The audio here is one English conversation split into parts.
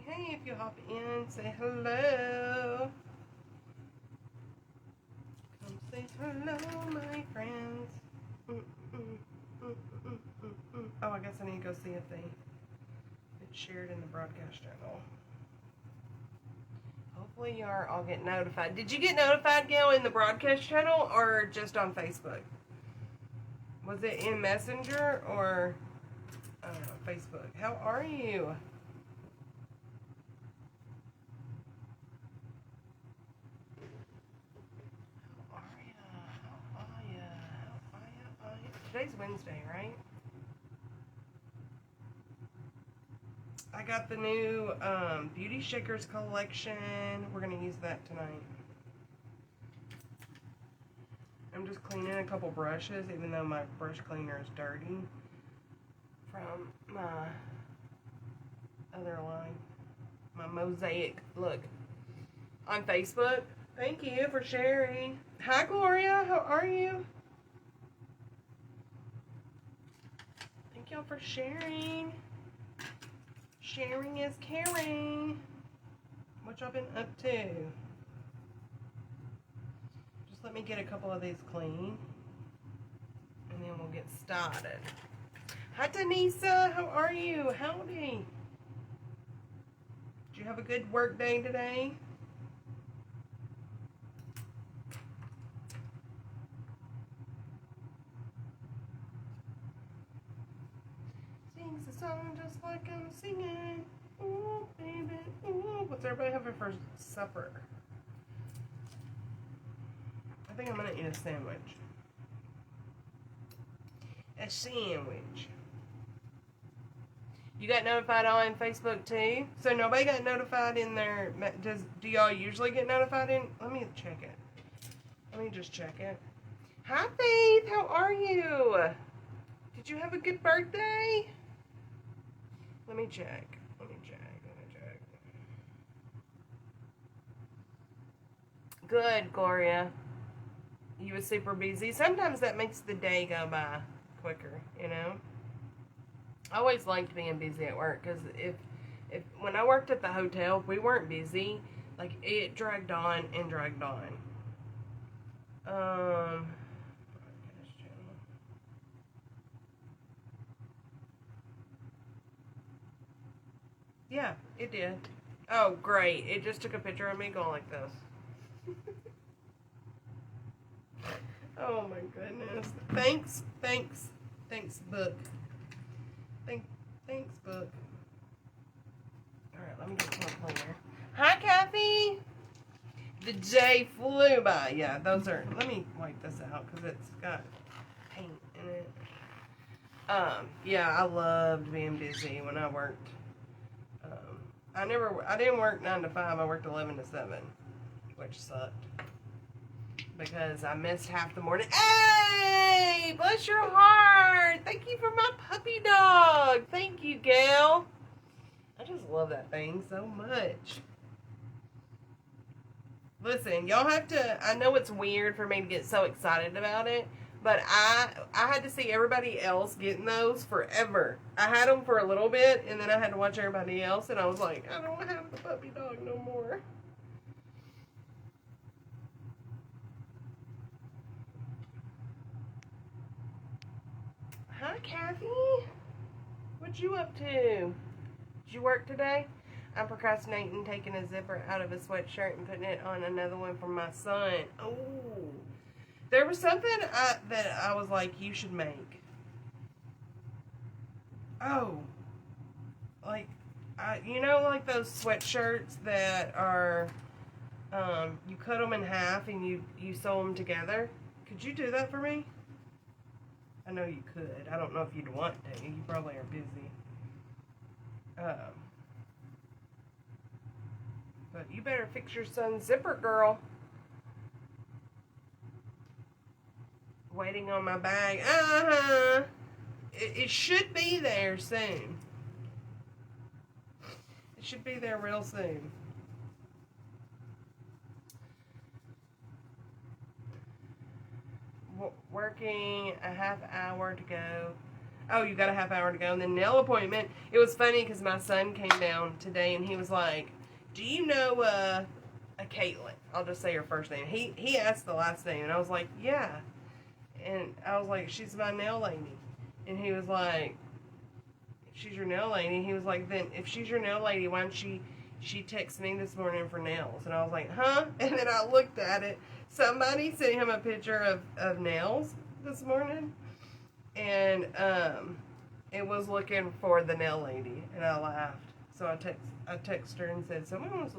Hey, if you hop in, say hello. Come say hello, my friends. Oh, I guess I need to go see if it's shared in the broadcast channel. Hopefully you are all getting notified. Did you get notified, Gail, in the broadcast channel or just on Facebook? Was it in Messenger or Facebook? How are you? How are ya? Today's Wednesday, right? I got the new Beauty Shakers collection. We're going to use that tonight. I'm just cleaning a couple brushes, even though my brush cleaner is dirty from my other line. My mosaic look on Facebook. Thank you for sharing. Hi, Gloria. How are you? Thank y'all for sharing. Sharing is caring. What y'all been up to? Just let me get a couple of these clean, and then we'll get started. Hi, Denisa. How are you? Howdy. Did you have a good work day today? Sings a song just like I'm singing. Ooh, baby, ooh. What's everybody having for supper? I think I'm gonna eat a sandwich. A sandwich. You got notified on Facebook too? So nobody got notified in there. Do y'all usually get notified in? Let me check it. Let me just check it. Hi, Faith. How are you? Did you have a good birthday? Let me check. Let me check. Good, Gloria. You was super busy. Sometimes that makes the day go by quicker, you know? I always liked being busy at work because if when I worked at the hotel, if we weren't busy, like it dragged on and dragged on. Yeah, it did. Oh, great. It just took a picture of me going like this. Oh my goodness. Thanks, book. Thanks, book. Alright, let me get some cleaner. Hi, Kathy! The day flew by. Yeah, those are, let me wipe this out because it's got paint in it. Yeah, I loved being busy when I worked. I didn't work 9 to 5, I worked 11 to 7, which sucked. Because I missed half the morning. Hey! Bless your heart! Thank you for my puppy dog! Thank you, Gail! I just love that thing so much. Listen, y'all have to, I know it's weird for me to get so excited about it, but I had to see everybody else getting those forever. I had them for a little bit, and then I had to watch everybody else, and I was like, I don't have the puppy dog no more. Hi, Kathy. What you up to? Did you work today? I'm procrastinating taking a zipper out of a sweatshirt and putting it on another one for my son. Oh, there was something that I was like, you should make. Oh, like, you know, like those sweatshirts that are, you cut them in half and you sew them together. Could you do that for me? I know you could. I don't know if you'd want to. You probably are busy. But you better fix your son's zipper, girl. Waiting on my bag. Uh-huh. It should be there soon. It should be there real soon. Working a half hour to go. Oh, you got a half hour to go. And then nail appointment. It was funny because my son came down today and he was like, do you know a Caitlin? I'll just say her first name. He asked the last name and I was like, yeah. And I was like, she's my nail lady. And he was like, if she's your nail lady, he was like, then if she's your nail lady, why don't she texted me this morning for nails? And I was like, huh? And then I looked at it. Somebody sent him a picture of nails this morning. And it was looking for the nail lady. And I laughed. So I texted her and said, someone was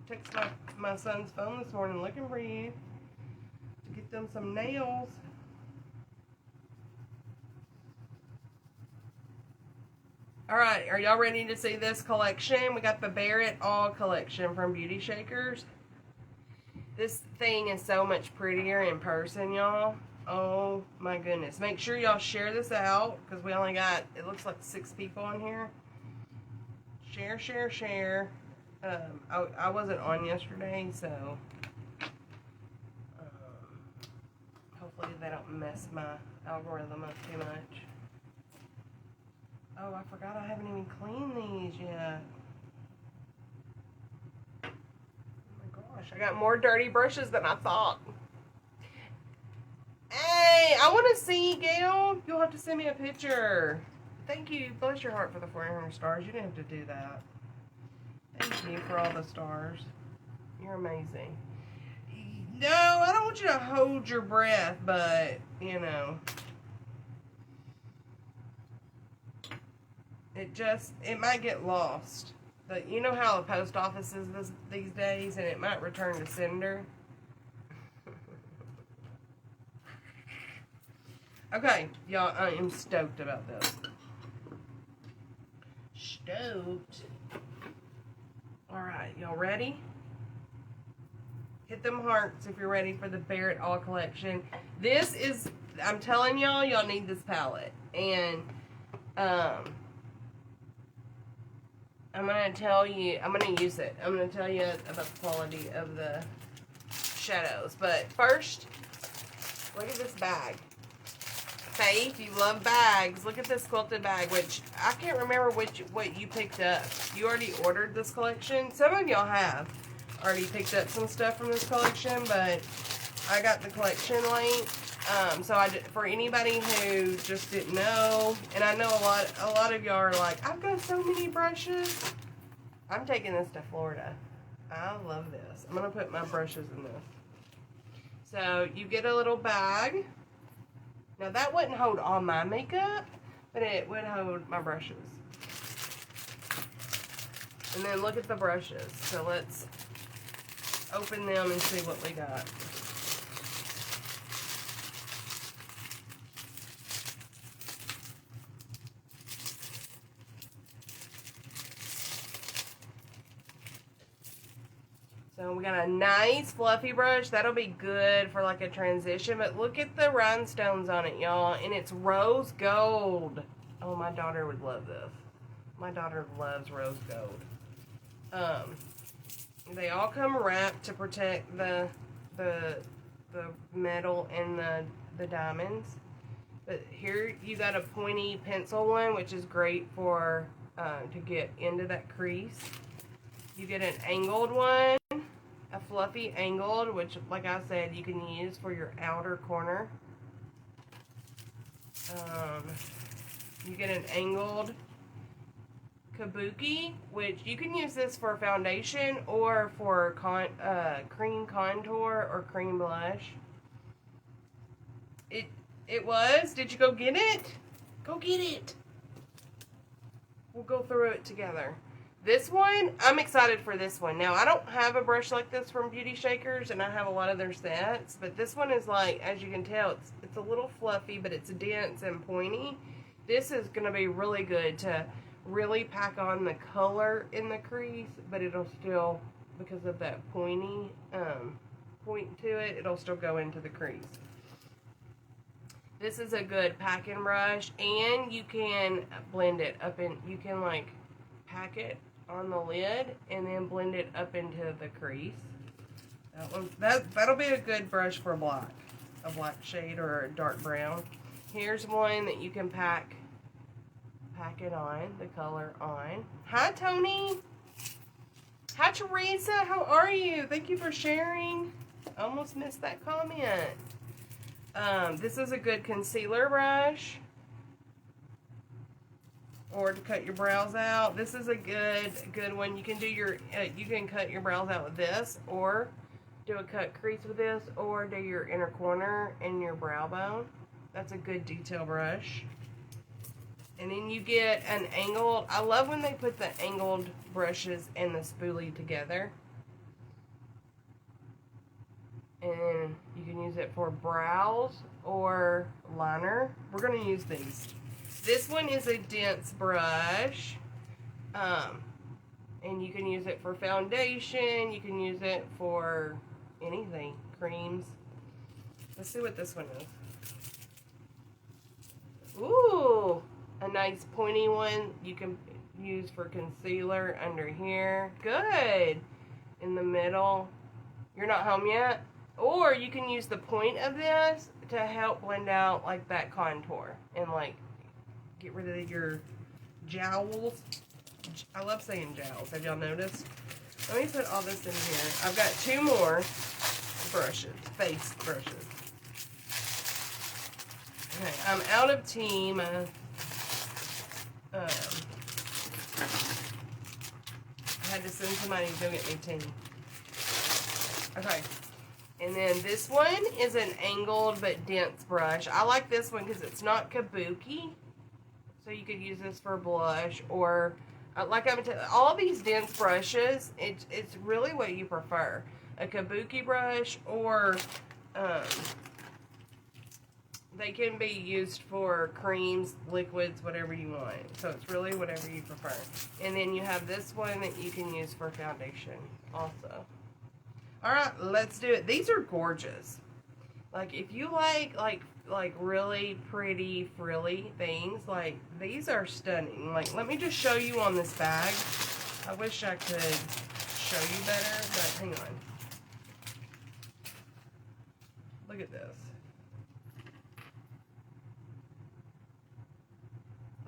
texting my son's phone this morning looking for you to get them some nails. Alright, are y'all ready to see this collection? We got the Barrett All collection from Beauty Shakers. This thing is so much prettier in person, y'all. Oh my goodness. Make sure y'all share this out because we only got, it looks like 6 people in here. Share, share, share. I wasn't on yesterday, so hopefully they don't mess my algorithm up too much. Oh, I forgot I haven't even cleaned these yet. Oh my gosh, I got more dirty brushes than I thought. Hey, I want to see, Gail. You'll have to send me a picture. Thank you. Bless your heart for the 400 stars. You didn't have to do that. Thank you for all the stars. You're amazing. No, I don't want you to hold your breath, but, you know. It might get lost. But you know how the post office is these days, and it might return to sender. Okay, y'all, I am stoked about this. Stoked. Alright, y'all ready? Hit them hearts if you're ready for the Barrett All collection. This is, I'm telling y'all, y'all need this palette. And, I'm going to tell you, I'm going to use it. I'm going to tell you about the quality of the shadows. But first, look at this bag. Faith, you love bags. Look at this quilted bag, which I can't remember what you picked up. You already ordered this collection. Some of y'all have already picked up some stuff from this collection, but I got the collection late. So for anybody who just didn't know, and I know a lot of y'all are like, I've got so many brushes. I'm taking this to Florida. I love this. I'm gonna put my brushes in this. So you get a little bag. Now that wouldn't hold all my makeup, but it would hold my brushes. And then look at the brushes. So let's open them and see what we got. So we got a nice fluffy brush. That'll be good for like a transition. But look at the rhinestones on it, y'all. And it's rose gold. Oh, my daughter would love this. My daughter loves rose gold. They all come wrapped to protect the metal and the diamonds. But here you got a pointy pencil one, which is great for to get into that crease. You get an angled one. A fluffy angled, which, like I said, you can use for your outer corner. You get an angled kabuki, which you can use this for foundation or for cream contour or cream blush. It was. Did you go get it? Go get it. We'll go through it together. This one, I'm excited for this one. Now, I don't have a brush like this from Beauty Shakers, and I have a lot of their sets, but this one is like, as you can tell, it's a little fluffy, but it's dense and pointy. This is going to be really good to really pack on the color in the crease, but it'll still, because of that pointy point to it, it'll still go into the crease. This is a good packing brush, and you can blend it up in, you can like pack it on the lid and then blend it up into the crease. That'll be a good brush for black, a black shade or a dark brown. Here's one that you can pack pack it on, the color on. Hi, Tony. Hi, Teresa. How are you? Thank you for sharing. I almost missed that comment. This is a good concealer brush, or to cut your brows out. This is a good one. You can do your you can cut your brows out with this, or do a cut crease with this, or do your inner corner and your brow bone. That's a good detail brush. And then you get an angled, I love when they put the angled brushes and the spoolie together. And you can use it for brows or liner. We're going to use these. This one is a dense brush. And you can use it for foundation. You can use it for anything. Creams. Let's see what this one is. Ooh, a nice pointy one you can use for concealer under here. Good. In the middle. You're not home yet? Or you can use the point of this to help blend out like that contour and like get rid of your jowls. I love saying jowls. Have y'all noticed? Let me put all this in here. I've got 2 more brushes, face brushes. Okay, I'm out of team. I had to send somebody to go get me tea. Okay. And then this one is an angled but dense brush. I like this one because it's not kabuki. So you could use this for blush or, like I'm telling you, all these dense brushes, it's really what you prefer. A kabuki brush or they can be used for creams, liquids, whatever you want. So it's really whatever you prefer. And then you have this one that you can use for foundation also. Alright, let's do it. These are gorgeous. Like, if you like really pretty, frilly things, like, these are stunning. Like, let me just show you on this bag. I wish I could show you better, but hang on. Look at this.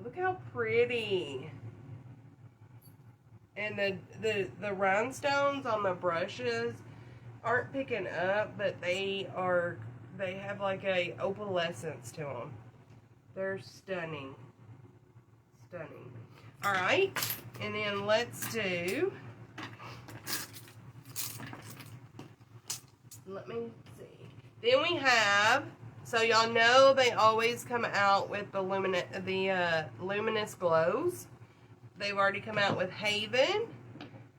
Look how pretty. And the rhinestones on the brushes aren't picking up, but they have like a opalescence to them. They're stunning. Stunning. Alright, and then let's do, let me see. Then we have, so y'all know they always come out with the luminous glows. They've already come out with Haven.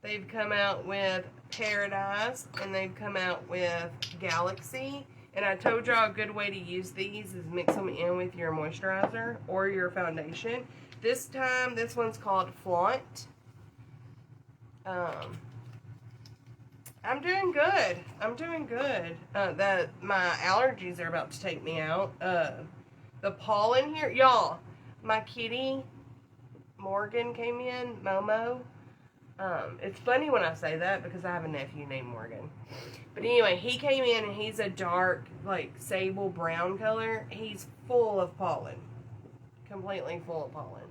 They've come out with Paradise, and they've come out with Galaxy. And I told y'all a good way to use these is mix them in with your moisturizer or your foundation. This time, this one's called Flaunt. I'm doing good. I'm doing good. My allergies are about to take me out. The pollen here, y'all. My kitty Morgan came in, Momo. It's funny when I say that because I have a nephew named Morgan. But anyway, he came in and he's a dark, like, sable brown color. He's full of pollen. Completely full of pollen.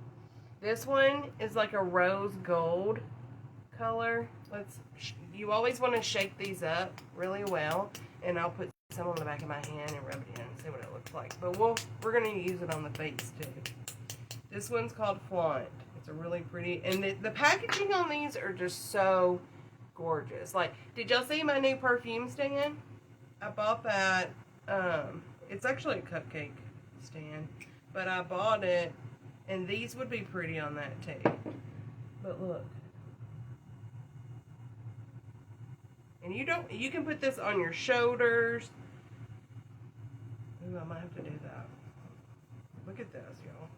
This one is like a rose gold color. You always want to shake these up really well. And I'll put some on the back of my hand and rub it in and see what it looks like. But we're going to use it on the face too. This one's called Flaunt. It's a really pretty, and the packaging on these are just so gorgeous. Like, did y'all see my new perfume stand? I bought that. It's actually a cupcake stand, but I bought it, and these would be pretty on that too. But look, and you can put this on your shoulders. Ooh, I might have to do that. Look at this, y'all.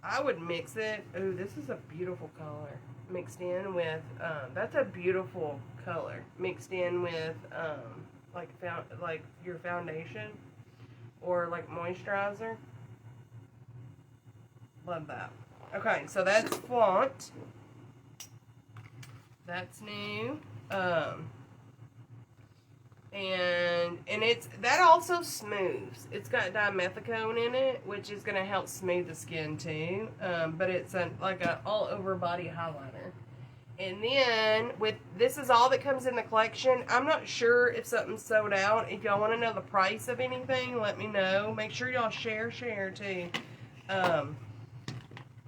I would mix it. Ooh, this is a beautiful color. Mixed in with, that's a beautiful color. Mixed in with, like your foundation or like moisturizer. Love that. Okay, so that's Flaunt. That's new. And And that also smooths. It's got dimethicone in it, which is going to help smooth the skin too. But it's like a all over body highlighter. And then this is all that comes in the collection. I'm not sure if something's sold out. If y'all want to know the price of anything, let me know. Make sure y'all share too.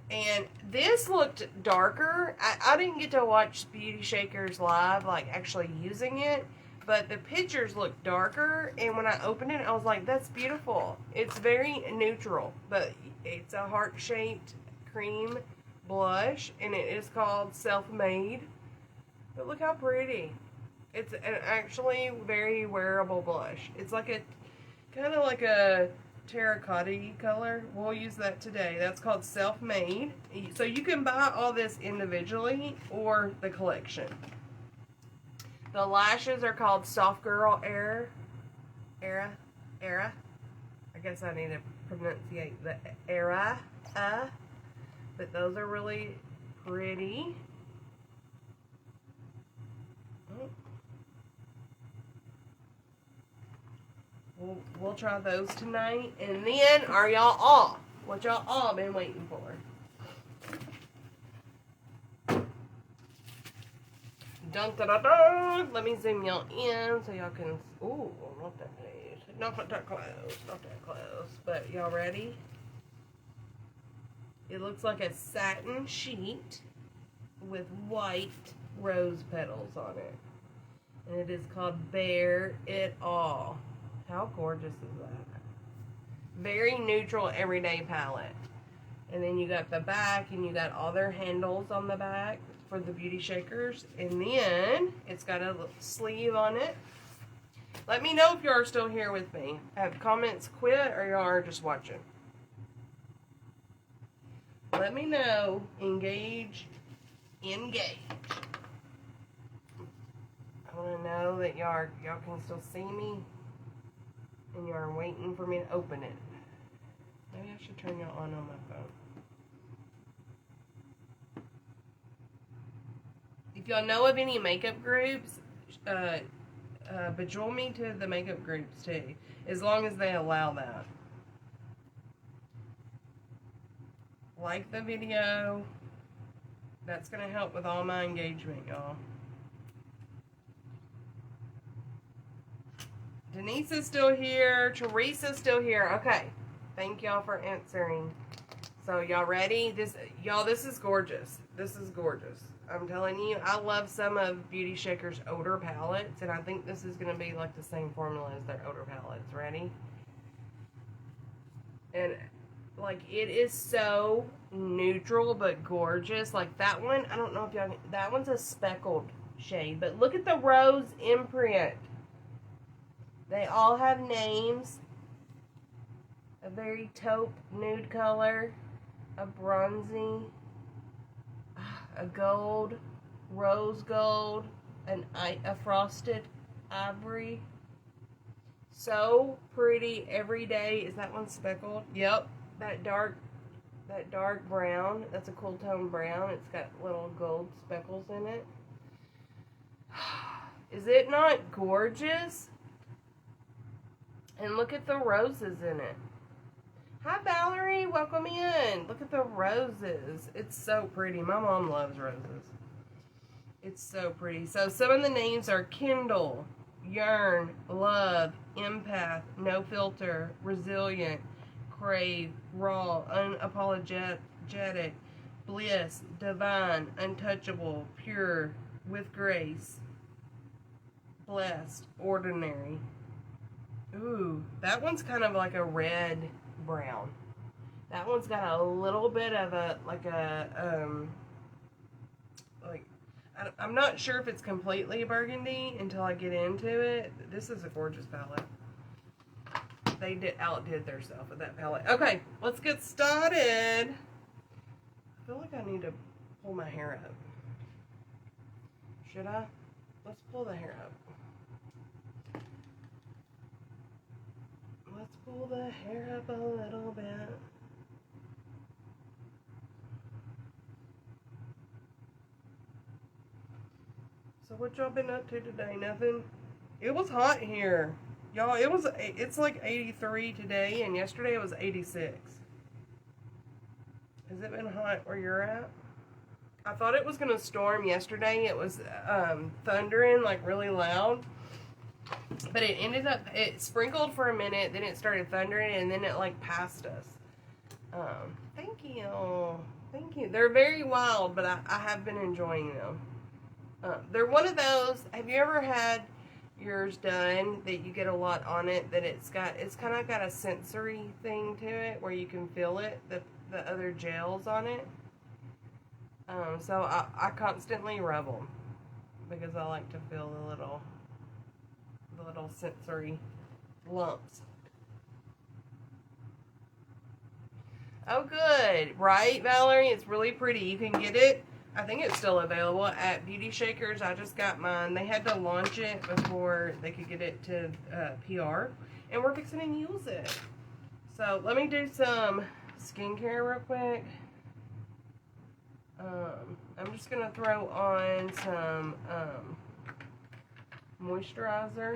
And this looked darker. I didn't get to watch Beauty Shakers live, like actually using it. But the pictures look darker. And when I opened it, I was like, that's beautiful. It's very neutral. But it's a heart-shaped cream blush, and it is called Self-Made. But look how pretty. It's an actually very wearable blush. It's like a kind of like a terracotta color. We'll use that today. That's called Self-Made. So you can buy all this individually or the collection. The lashes are called Soft Girl Era. I guess I need to pronunciate the era. But those are really pretty. We'll try those tonight. And then, are y'all off? What y'all all been waiting for? Dun, dun, dun, dun. Let me zoom y'all in so y'all can... Ooh, not that close. Not that close. Not that close. But y'all ready? It looks like a satin sheet with white rose petals on it. And it is called Bare It All. How gorgeous is that? Very neutral, everyday palette. And then you got the back, and you got all their handles on the back for the Beauty Shakers. And then it's got a little sleeve on it. Let me know if you are still here with me. Have comments quit or you are just watching. Let me know. Engage. I want to know that y'all can still see me. And y'all are waiting for me to open it. Maybe I should turn y'all on my phone. If y'all know of any makeup groups, bejewel me to the makeup groups too. As long as they allow that. Like the video. That's going to help with all my engagement, y'all. Denise is still here. Teresa's still here. Okay. Thank y'all for answering. So, y'all ready? This is gorgeous. This is gorgeous. I'm telling you, I love some of Beauty Shaker's older palettes, and I think this is going to be like the same formula as their older palettes. Ready? And like, it is so neutral but gorgeous. Like that one, I don't know if y'all, that one's a speckled shade, but look at the rose imprint. They all have names. A very taupe nude color, a bronzy, a gold, rose gold, a frosted ivory. So pretty every day. Is that one speckled? Yep. That dark brown, that's a cool tone brown. It's got little gold speckles in it. Is it not gorgeous? And look at the roses in it. Hi Valerie, welcome in. Look at the roses. It's so pretty. My mom loves roses. It's so pretty. So some of the names are Kindle, Yearn, Love, Empath, No Filter, Resilient, Crave, Raw, Unapologetic, Bliss, Divine, Untouchable, Pure, With Grace, Blessed, Ordinary. Ooh, that one's kind of like a red brown. That one's got a little bit of a, I'm not sure if it's completely burgundy until I get into it. This is a gorgeous palette. They outdid themselves with that palette. Okay, let's get started. I feel like I need to pull my hair up. Should I? Let's pull the hair up. Let's pull the hair up a little bit. So what y'all been up to today? Nothing? It was hot here. Y'all, it's like 83 today, and yesterday it was 86. Has it been hot where you're at? I thought it was going to storm yesterday. It was thundering like really loud. But it sprinkled for a minute, then it started thundering, and then it like passed us. Thank you. Thank you. They're very wild, but I have been enjoying them. They're one of those, have you ever had yours done that you get a lot on it, that it's kind of got a sensory thing to it where you can feel it, the other gels on it. So I constantly rub them because I like to feel the little sensory lumps. Oh good, right Valerie? It's really pretty. You can get it, I think it's still available at Beauty Shakers. I just got mine. They had to launch it before they could get it to PR. And we're fixing to use it. So let me do some skincare real quick. I'm just going to throw on some moisturizer.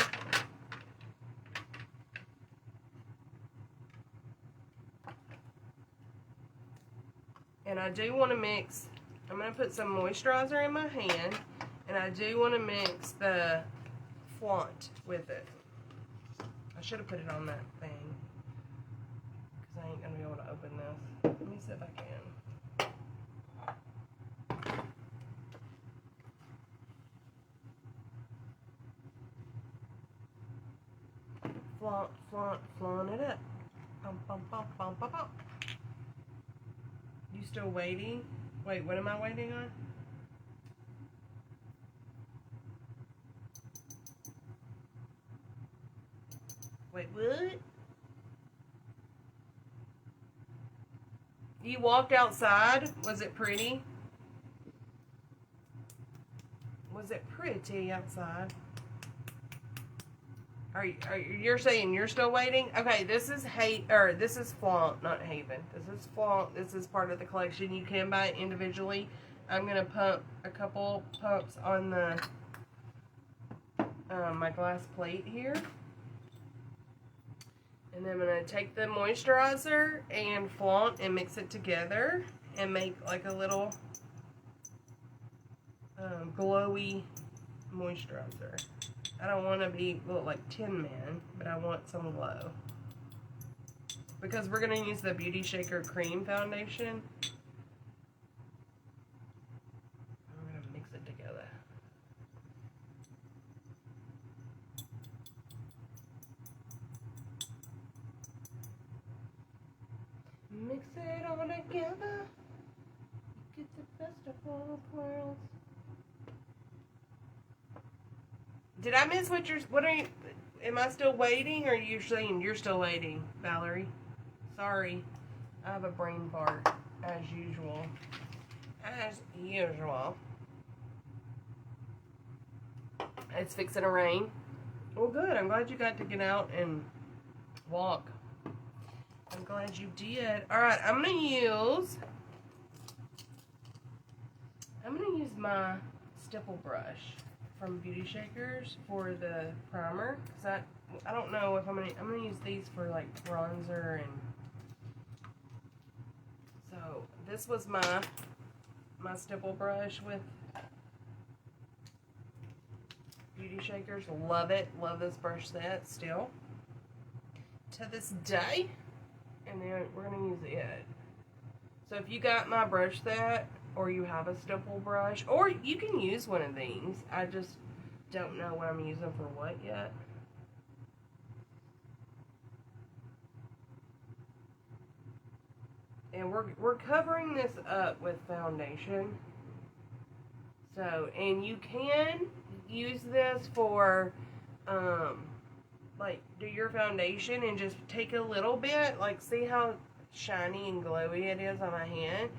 And I do want to mix, I'm going to put some moisturizer in my hand, and I do want to mix the flaunt with it. I should have put it on that thing, because I ain't going to be able to open this. Let me see if I can. Flaunt it up. Bum, bum, bum, bum, bum, bum. You still waiting? Wait, what am I waiting on? Wait, what? You walked outside? Was it pretty? Was it pretty outside? You're saying you're still waiting? Okay, this is Flaunt, not Haven. This is Flaunt. This is part of the collection. You can buy it individually. I'm gonna pump a couple pumps on the my glass plate here, and then I'm gonna take the moisturizer and Flaunt and mix it together and make like a little glowy moisturizer. I don't want to look like Tin Man, but I want some glow. Because we're going to use the Beauty Shaker Cream Foundation. I'm going to mix it together. Mix it all together. Get the best of all worlds. Did I miss am I still waiting, or are you saying you're still waiting, Valerie? Sorry. I have a brain fart, as usual. As usual. It's fixing to rain. Well, good. I'm glad you got to get out and walk. I'm glad you did. Alright, I'm going to use my stipple brush from Beauty Shakers for the primer, because I don't know if I'm gonna use these for like bronzer, and so this was my stipple brush with Beauty Shakers. Love it. Love this brush set still to this day. And then we're gonna use it. So if you got my brush set, or you have a stipple brush, or you can use one of these. I just don't know what I'm using for what yet. And we're covering this up with foundation. So, and you can use this for like do your foundation and just take a little bit, like see how shiny and glowy it is on my hand.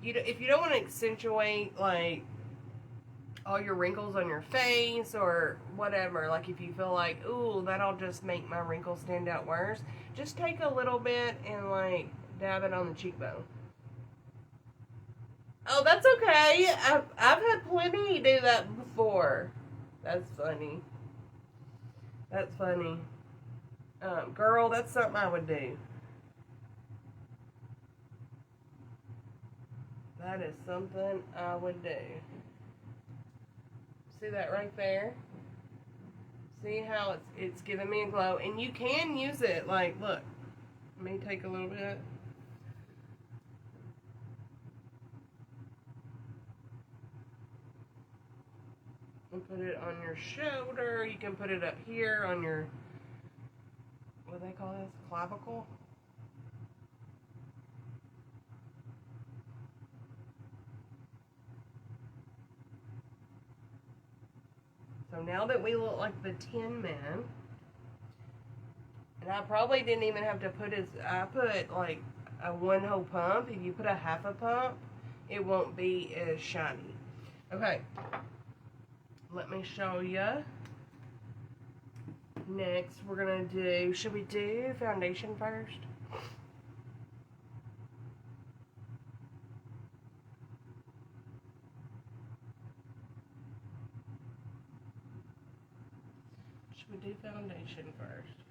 If you don't want to accentuate like all your wrinkles on your face or whatever, like if you feel like, ooh, that'll just make my wrinkles stand out worse, just take a little bit and like dab it on the cheekbone. Oh, that's okay. I've had plenty do that before. That's funny. That's funny. Girl, that's something I would do. That is something I would do. See that right there? See how it's giving me a glow? And you can use it, like, look. Let me take a little bit. And put it on your shoulder. You can put it up here on your, what do they call this? Clavicle? So now that we look like the Tin Man, and I probably didn't even have to put I put like a one whole pump. If you put a half a pump, it won't be as shiny. Okay, let me show you. Next, we're gonna do, should we do foundation first? Should we do foundation first?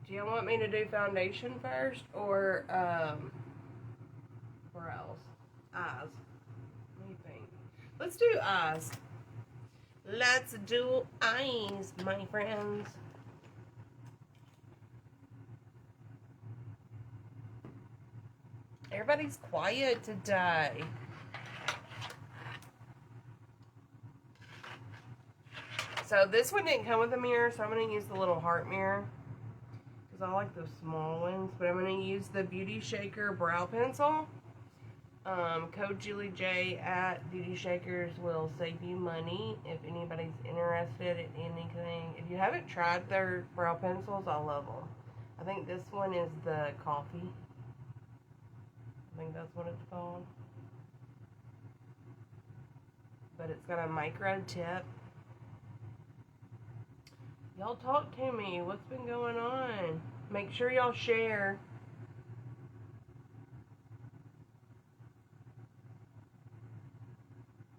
Do you want me to do foundation first or brows? Eyes. What do you think? Let's do eyes. Let's do eyes, my friends. Everybody's quiet today. So this one didn't come with a mirror, so I'm going to use the little heart mirror. Because I like those small ones. But I'm going to use the Beauty Shaker Brow Pencil. Code Julie J at Beauty Shakers will save you money if anybody's interested in anything. If you haven't tried their brow pencils, I love them. I think this one is the coffee. I think that's what it's called. But it's got a micro tip. Y'all talk to me. What's been going on? Make sure y'all share.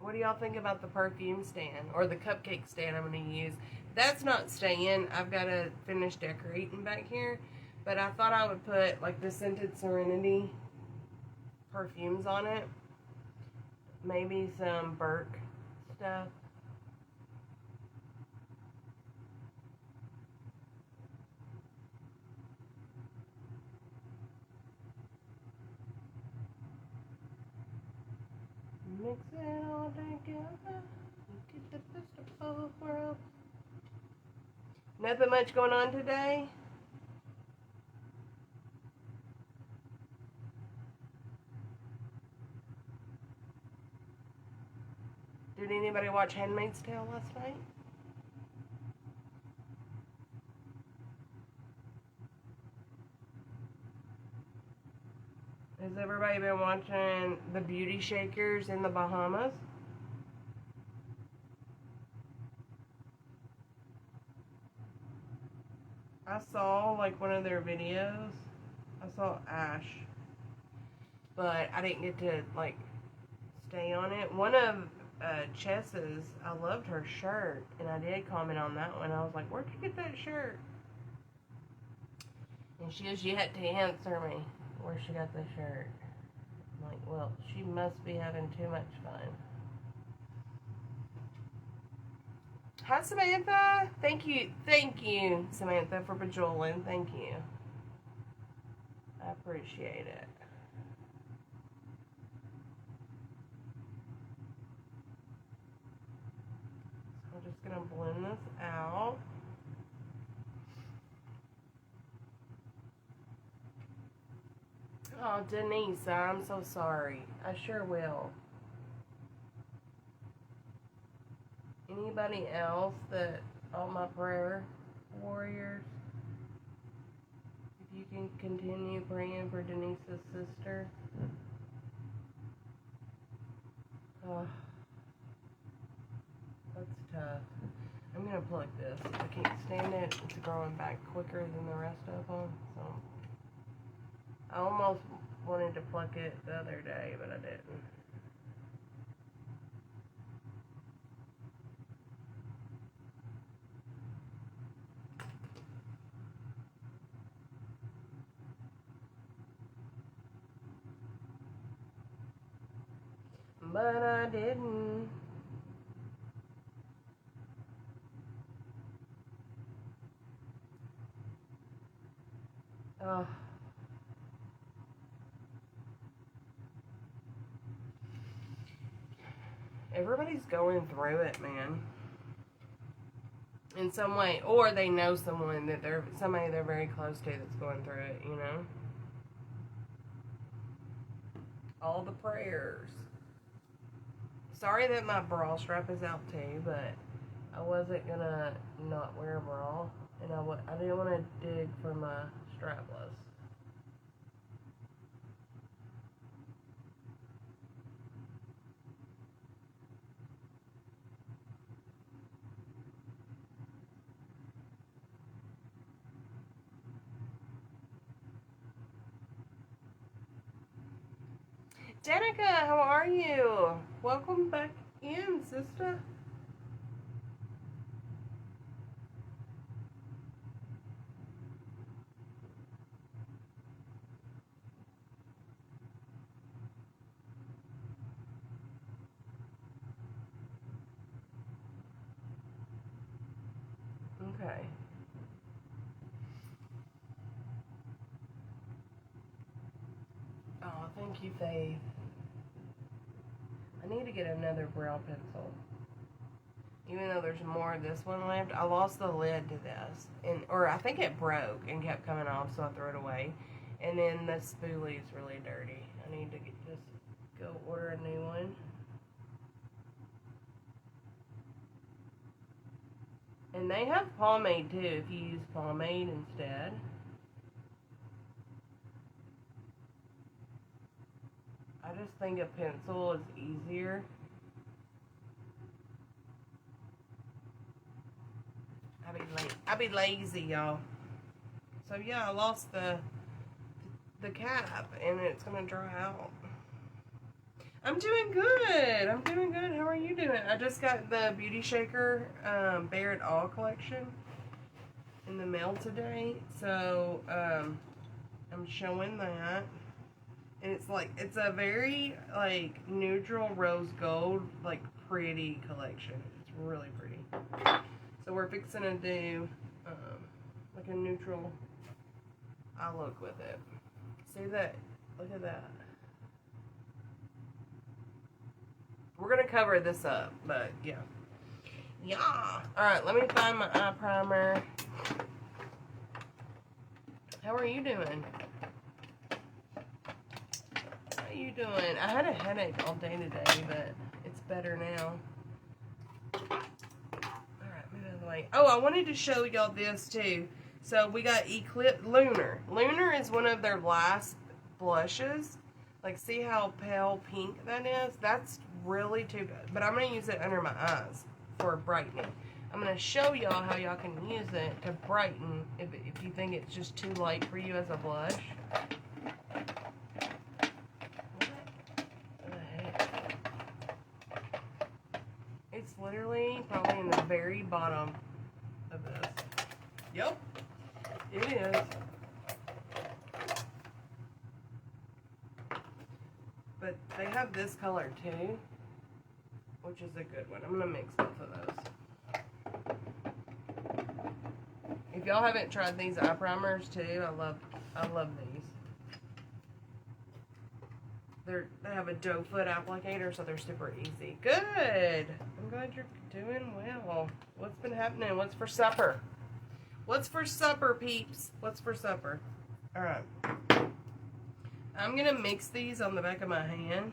What do y'all think about the perfume stand or the cupcake stand I'm going to use? That's not staying. I've got to finish decorating back here. But I thought I would put like the Scented Serenity perfumes on it. Maybe some Burke stuff. Mix it all together. Get the best of both worlds. Nothing much going on today. Did anybody watch Handmaid's Tale last night? Has everybody been watching the Beauty Shakers in the Bahamas? I saw like one of their videos. I saw Ash. But I didn't get to like stay on it. One of Chess's, I loved her shirt. And I did comment on that one. I was like, where'd you get that shirt? And she has yet to answer me where she got the shirt. I'm like, well, she must be having too much fun. Hi, Samantha. Thank you, Samantha, for bejoling. Thank you. I appreciate it. So I'm just gonna blend this out. Oh, Denise, I'm so sorry. I sure will. Anybody else that, all my prayer warriors, if you can continue praying for Denise's sister. Oh, that's tough. I'm going to pluck this. I can't stand it. It's growing back quicker than the rest of them. So I almost wanted to pluck it the other day, but I didn't. but I didn't. Oh. Everybody's going through it, man. In some way. Or they know someone that somebody they're very close to that's going through it, you know? All the prayers. Sorry that my bra strap is out too, but I wasn't gonna not wear a bra. And I didn't want to dig for my strapless. Danica, how are you? Welcome back in, sister. Okay. Oh, thank you, Faith. I need to get another brow pencil. Even though there's more of this one left, I lost the lid to this. Or I think it broke and kept coming off, so I threw it away. And then the spoolie is really dirty. I need to just go order a new one. And they have pomade too, if you use pomade instead. I just think a pencil is easier. I be lazy, y'all. So yeah, I lost the cap, and it's gonna dry out. I'm doing good. I'm doing good. How are you doing? I just got the Beauty Shaker Bare It All collection in the mail today, so I'm showing that. And it's a very like neutral rose gold, like pretty collection. It's really pretty. So we're fixing to do like a neutral eye look with it. See that? Look at that. We're gonna cover this up, but yeah. Yeah. Alright, let me find my eye primer. How are you doing? How are you doing? I had a headache all day today, but it's better now. Alright, move out of the way. Oh, I wanted to show y'all this too. So we got Eclipse Lunar. Lunar is one of their last blushes. Like, see how pale pink that is? That's really too good. But I'm going to use it under my eyes for brightening. I'm going to show y'all how y'all can use it to brighten if you think it's just too light for you as a blush. What the heck? It's literally probably in the very bottom of this. Yep, it is. But they have this color too, which is a good one. I'm going to mix both of those. If y'all haven't tried these eye primers too, I love these. They have a doe foot applicator, so they're super easy. Good! I'm glad you're doing well. What's been happening? What's for supper? What's for supper, peeps? What's for supper? Alright. I'm going to mix these on the back of my hand.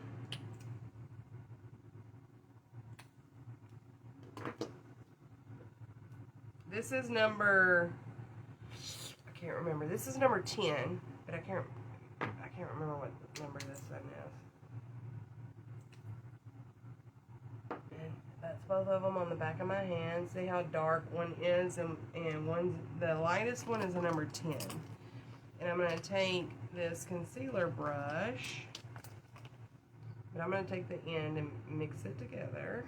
This is number, I can't remember. This is number 10, but I can't remember what number this one is. And that's both of them on the back of my hand. See how dark one is, and the lightest one is a number 10. And I'm going to take this concealer brush, but I'm going to take the end and mix it together.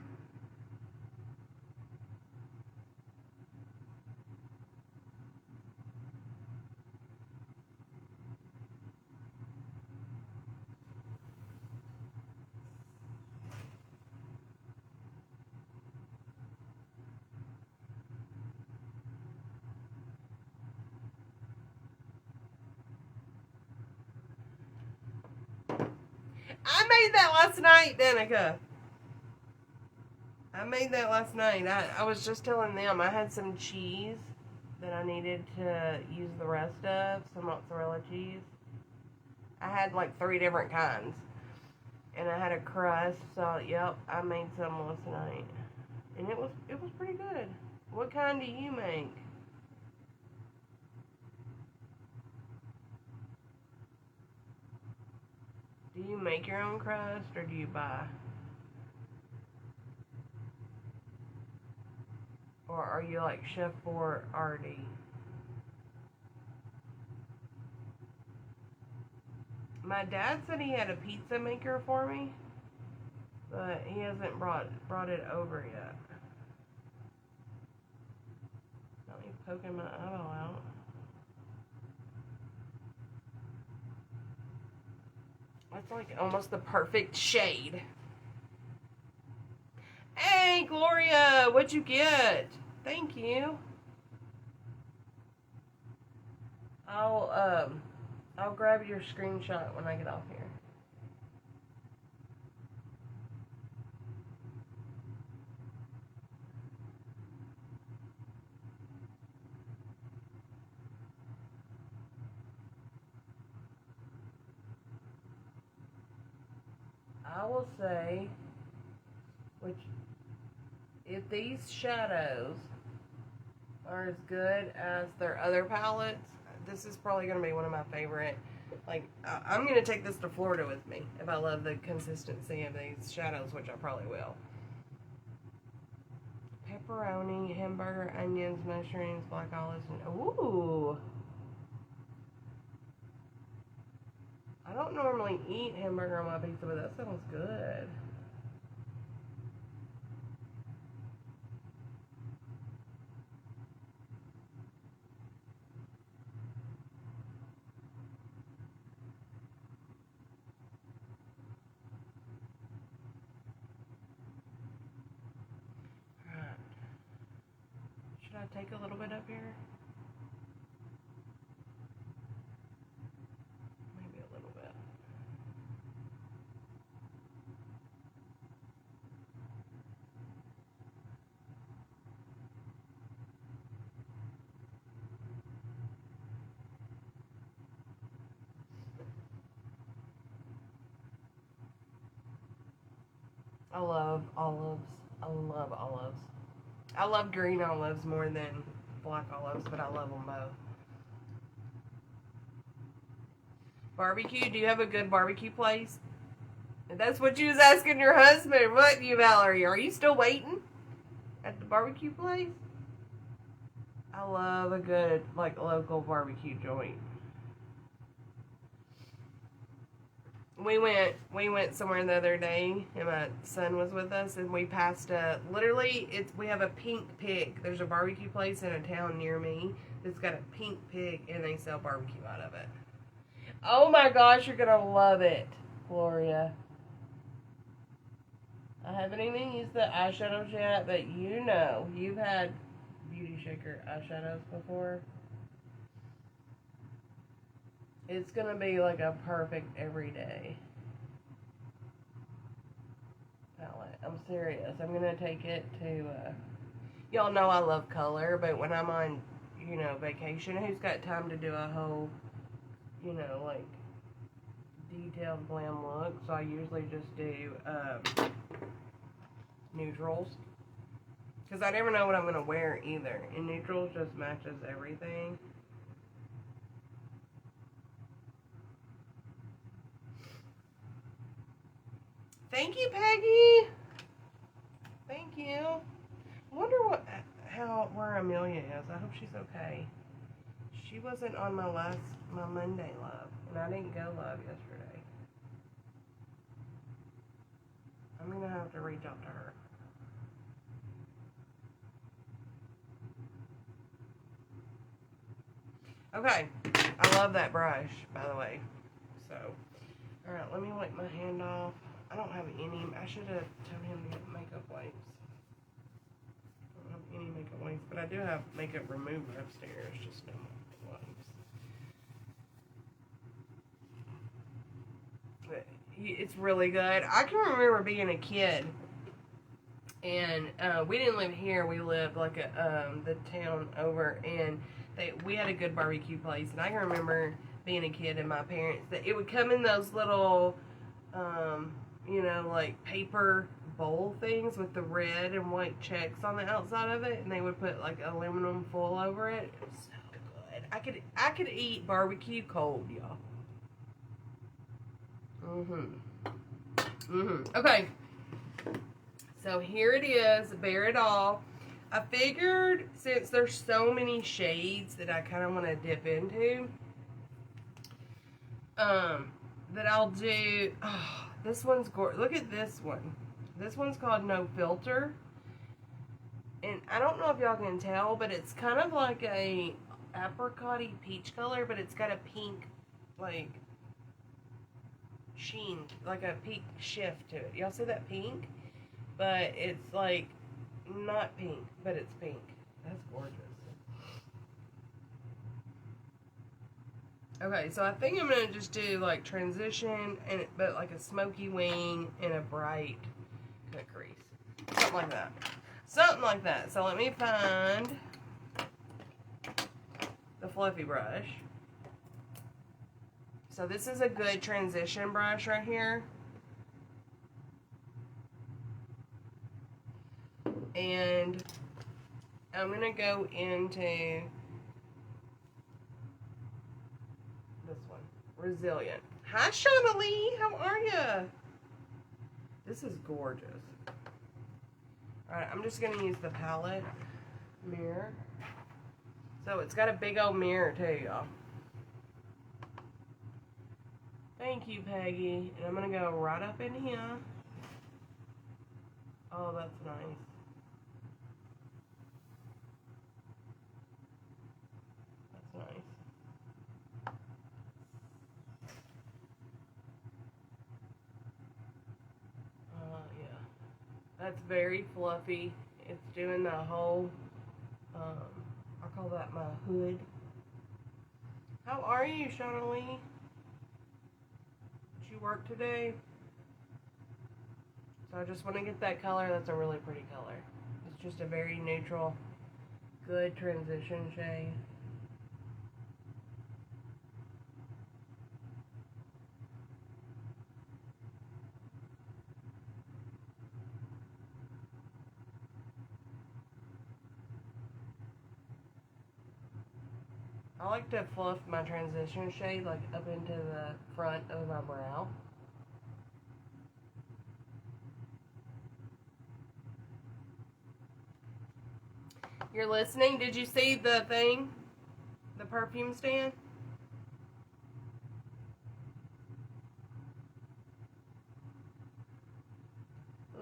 I made that last night, Danica. I made that last night. I was just telling them I had some cheese that I needed to use the rest of, some mozzarella cheese. I had like 3 different kinds. And I had a crust, so yep, I made some last night. And it was pretty good. What kind do you make? Do you make your own crust or do you buy? Or are you like Chef Boyardee? My dad said he had a pizza maker for me, but he hasn't brought it over yet. Not me poking my eyeball out. That's like almost the perfect shade. Hey, Gloria, what'd you get? Thank you. I'll grab your screenshot when I get off here. I will say, if these shadows are as good as their other palettes, this is probably going to be one of my favorite. Like, I'm going to take this to Florida with me if I love the consistency of these shadows, which I probably will. Pepperoni, hamburger, onions, mushrooms, black olives, and ooh. I don't normally eat hamburger on my pizza, but that sounds good. Should I take a little bit up here? Maybe a little bit. I love olives. I love olives. I love green olives more than black olives, but I love them both. Barbecue? Do you have a good barbecue place? That's what you was asking your husband, wasn't you, Valerie? Are you still waiting at the barbecue place? I love a good, like, local barbecue joint. We went somewhere the other day, and my son was with us, and we passed we have a pink pig. There's a barbecue place in a town near me that's got a pink pig, and they sell barbecue out of it. Oh my gosh, you're gonna love it, Gloria. I haven't even used the eyeshadows yet, but you know, you've had Beauty Shaker eyeshadows before. It's gonna be like a perfect everyday palette. I'm serious. I'm gonna take it to, y'all know I love color, but when I'm on, vacation, who's got time to do a whole, like, detailed glam look? So I usually just do, neutrals. Because I never know what I'm gonna wear either. And neutrals just matches everything. Thank you, Peggy. Thank you. I wonder where Amelia is. I hope she's okay. She wasn't on my Monday live, and I didn't go live yesterday. I'm gonna have to reach out to her. Okay, I love that brush, by the way. So, alright, let me wipe my hand off. I don't have any. I should have told him to get makeup wipes. I don't have any makeup wipes, but I do have makeup remover upstairs, just no wipes. But It's really good. I can remember being a kid, and we didn't live here. We lived like the town over, and we had a good barbecue place. And I can remember being a kid and my parents, that it would come in those little, you know, like paper bowl things with the red and white checks on the outside of it, and they would put like aluminum foil over it. It was so good. I could eat barbecue cold, y'all. Okay. So here it is, Bare It All. I figured since there's so many shades that I kind of want to dip into, that I'll do, this one's gorgeous. Look at this one. This one's called No Filter. And I don't know if y'all can tell, but it's kind of like a apricot-y peach color, but it's got a pink, like, sheen, like a pink shift to it. Y'all see that pink? But it's like not pink, but it's pink. That's gorgeous. Okay, so I think I'm gonna just do like transition and but like a smoky wing and a bright cut crease, something like that. Something like that. So let me find the fluffy brush. So this is a good transition brush right here. And I'm going to go into this one, Resilient. Hi, Shauna Lee. How are you? This is gorgeous. Alright, I'm just going to use the palette mirror. So it's got a big old mirror too, y'all. Thank you, Peggy. And I'm going to go right up in here. Oh, that's nice. That's nice. Yeah. That's very fluffy. It's doing the whole, I call that my hood. How are you, Shauna Lee? Did you work today? So I just want to get that color. That's a really pretty color. It's just a very neutral, good transition shade. I like to fluff my transition shade like up into the front of my brow. You're listening? Did you see the thing? The perfume stand?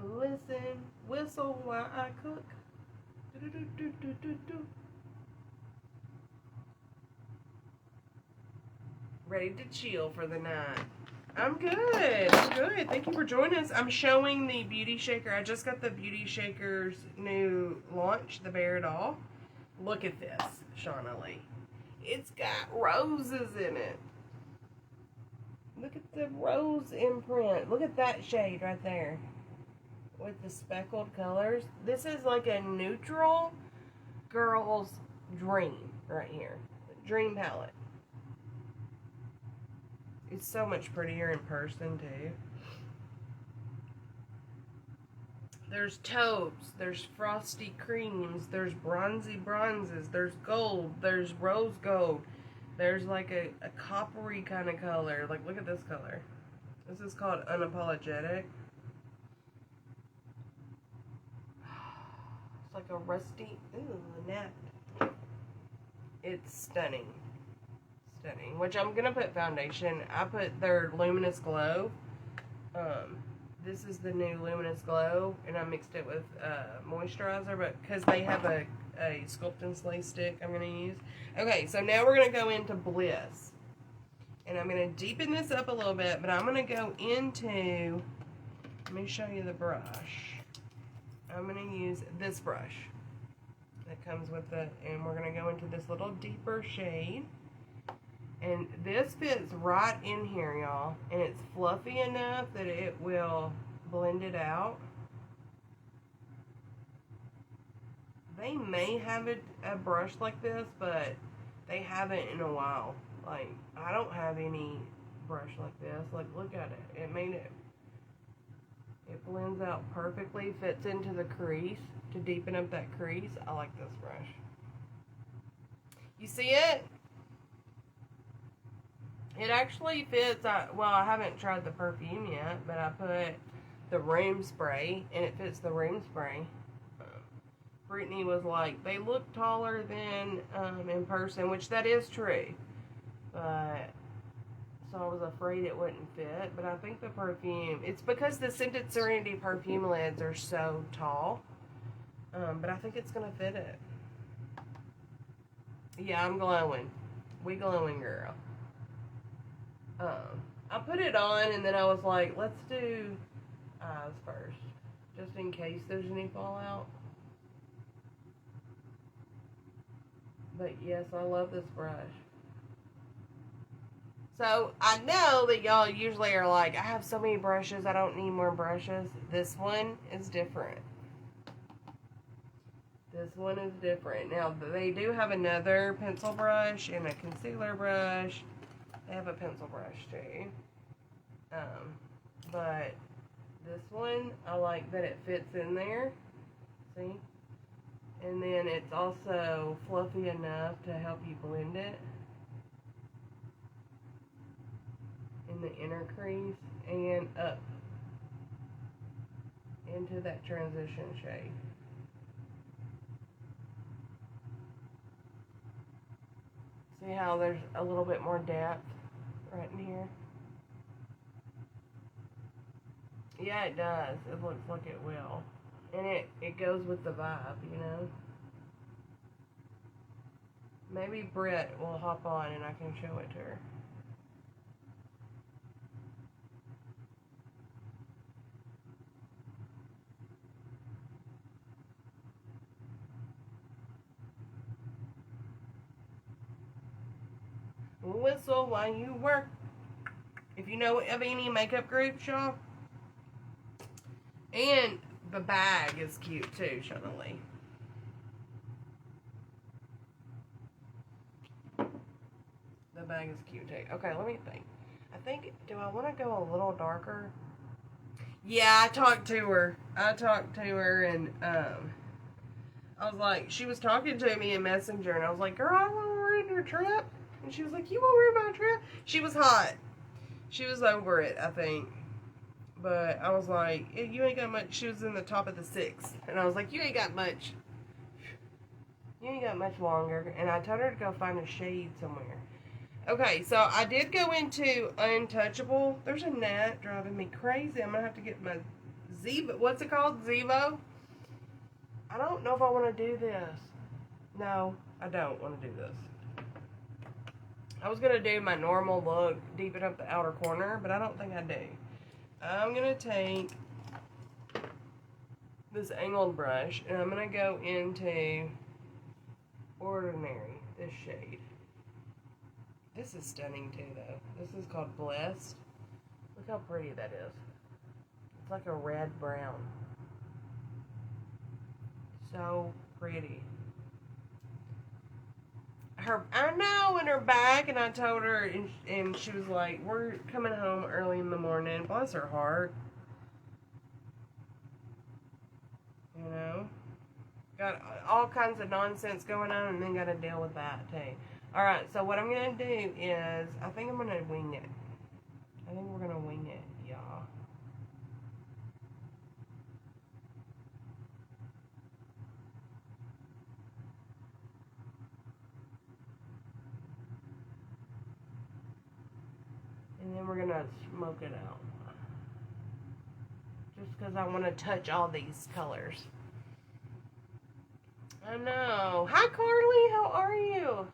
Listen, whistle while I cook. Do, do, do, do, do, do. Ready to chill for the night. I'm good. I'm good. Thank you for joining us. I'm showing the Beauty Shaker. I just got the Beauty Shaker's new launch, the Bare It All. Look at this, Shauna Lee. It's got roses in it. Look at the rose imprint. Look at that shade right there with the speckled colors. This is like a neutral girl's dream right here. Dream palette. It's so much prettier in person, too. There's taupes, there's frosty creams, there's bronzy bronzes, there's gold, there's rose gold, there's like a coppery kind of color. Like, look at this color. This is called Unapologetic. It's like a rusty, ooh, napped. It's stunning. Stunning. Which I'm gonna put foundation. I put their Luminous Glow. This is the new Luminous Glow, and I mixed it with moisturizer, but because they have a Sculpt and Slay stick I'm gonna use. Okay, so now we're gonna go into Bliss, and I'm gonna deepen this up a little bit, but I'm gonna go into. Let me show you the brush. I'm gonna use this brush that comes with the, and we're gonna go into this little deeper shade. And this fits right in here, y'all. And it's fluffy enough that it will blend it out. They may have a brush like this, but they haven't in a while. Like, I don't have any brush like this. Like, look at it. It blends out perfectly, fits into the crease to deepen up that crease. I like this brush. You see it? It actually fits, well, I haven't tried the perfume yet, but I put the room spray, and it fits the room spray. Brittany was like, they look taller than in person, which that is true. But, so I was afraid it wouldn't fit, but I think the perfume, it's because the Scented Serenity perfume lids are so tall, but I think it's going to fit it. Yeah, I'm glowing. We glowing, girl. I put it on, and then I was like, let's do eyes first, just in case there's any fallout. But yes, I love this brush. So, I know that y'all usually are like, I have so many brushes, I don't need more brushes. This one is different. This one is different. Now, they do have another pencil brush and a concealer brush. They have a pencil brush too. But this one, I like that it fits in there. See? And then it's also fluffy enough to help you blend it in the inner crease and up into that transition shade. See how there's a little bit more depth right in here? Yeah, it does. It looks like it will. And it goes with the vibe, you know? Maybe Britt will hop on and I can show it to her. Whistle while you work. If you know of any makeup groups, y'all. And the bag is cute too, Chanel. The bag is cute too. Okay, let me think. I think, do I want to go a little darker? Yeah, I talked to her. And I was like, she was talking to me in Messenger, and I was like, girl, I want to ruin your trip. And she was like, you won't ruin my trip? She was hot. She was over it, I think. But I was like, you ain't got much. She was in the top of the 6th. And I was like, you ain't got much. You ain't got much longer. And I told her to go find a shade somewhere. Okay, so I did go into Untouchable. There's a gnat driving me crazy. I'm going to have to get my Zevo. What's it called? Zevo? I don't know if I want to do this. No, I don't want to do this. I was going to do my normal look, deepen up the outer corner, but I don't think I do. I'm going to take this angled brush, and I'm going to go into Ordinary, this shade. This is stunning too, though. This is called Blessed. Look how pretty that is. It's like a red-brown. So pretty. I know, in her back, and I told her, and she was like, we're coming home early in the morning. Bless her heart. You know? Got all kinds of nonsense going on, and then got to deal with that, too. Alright, so what I'm going to do is, I think I'm going to wing it. I think we're going to wing it, y'all. And then we're going to smoke it out. Just because I want to touch all these colors. I know. Hi, Carly. How are you?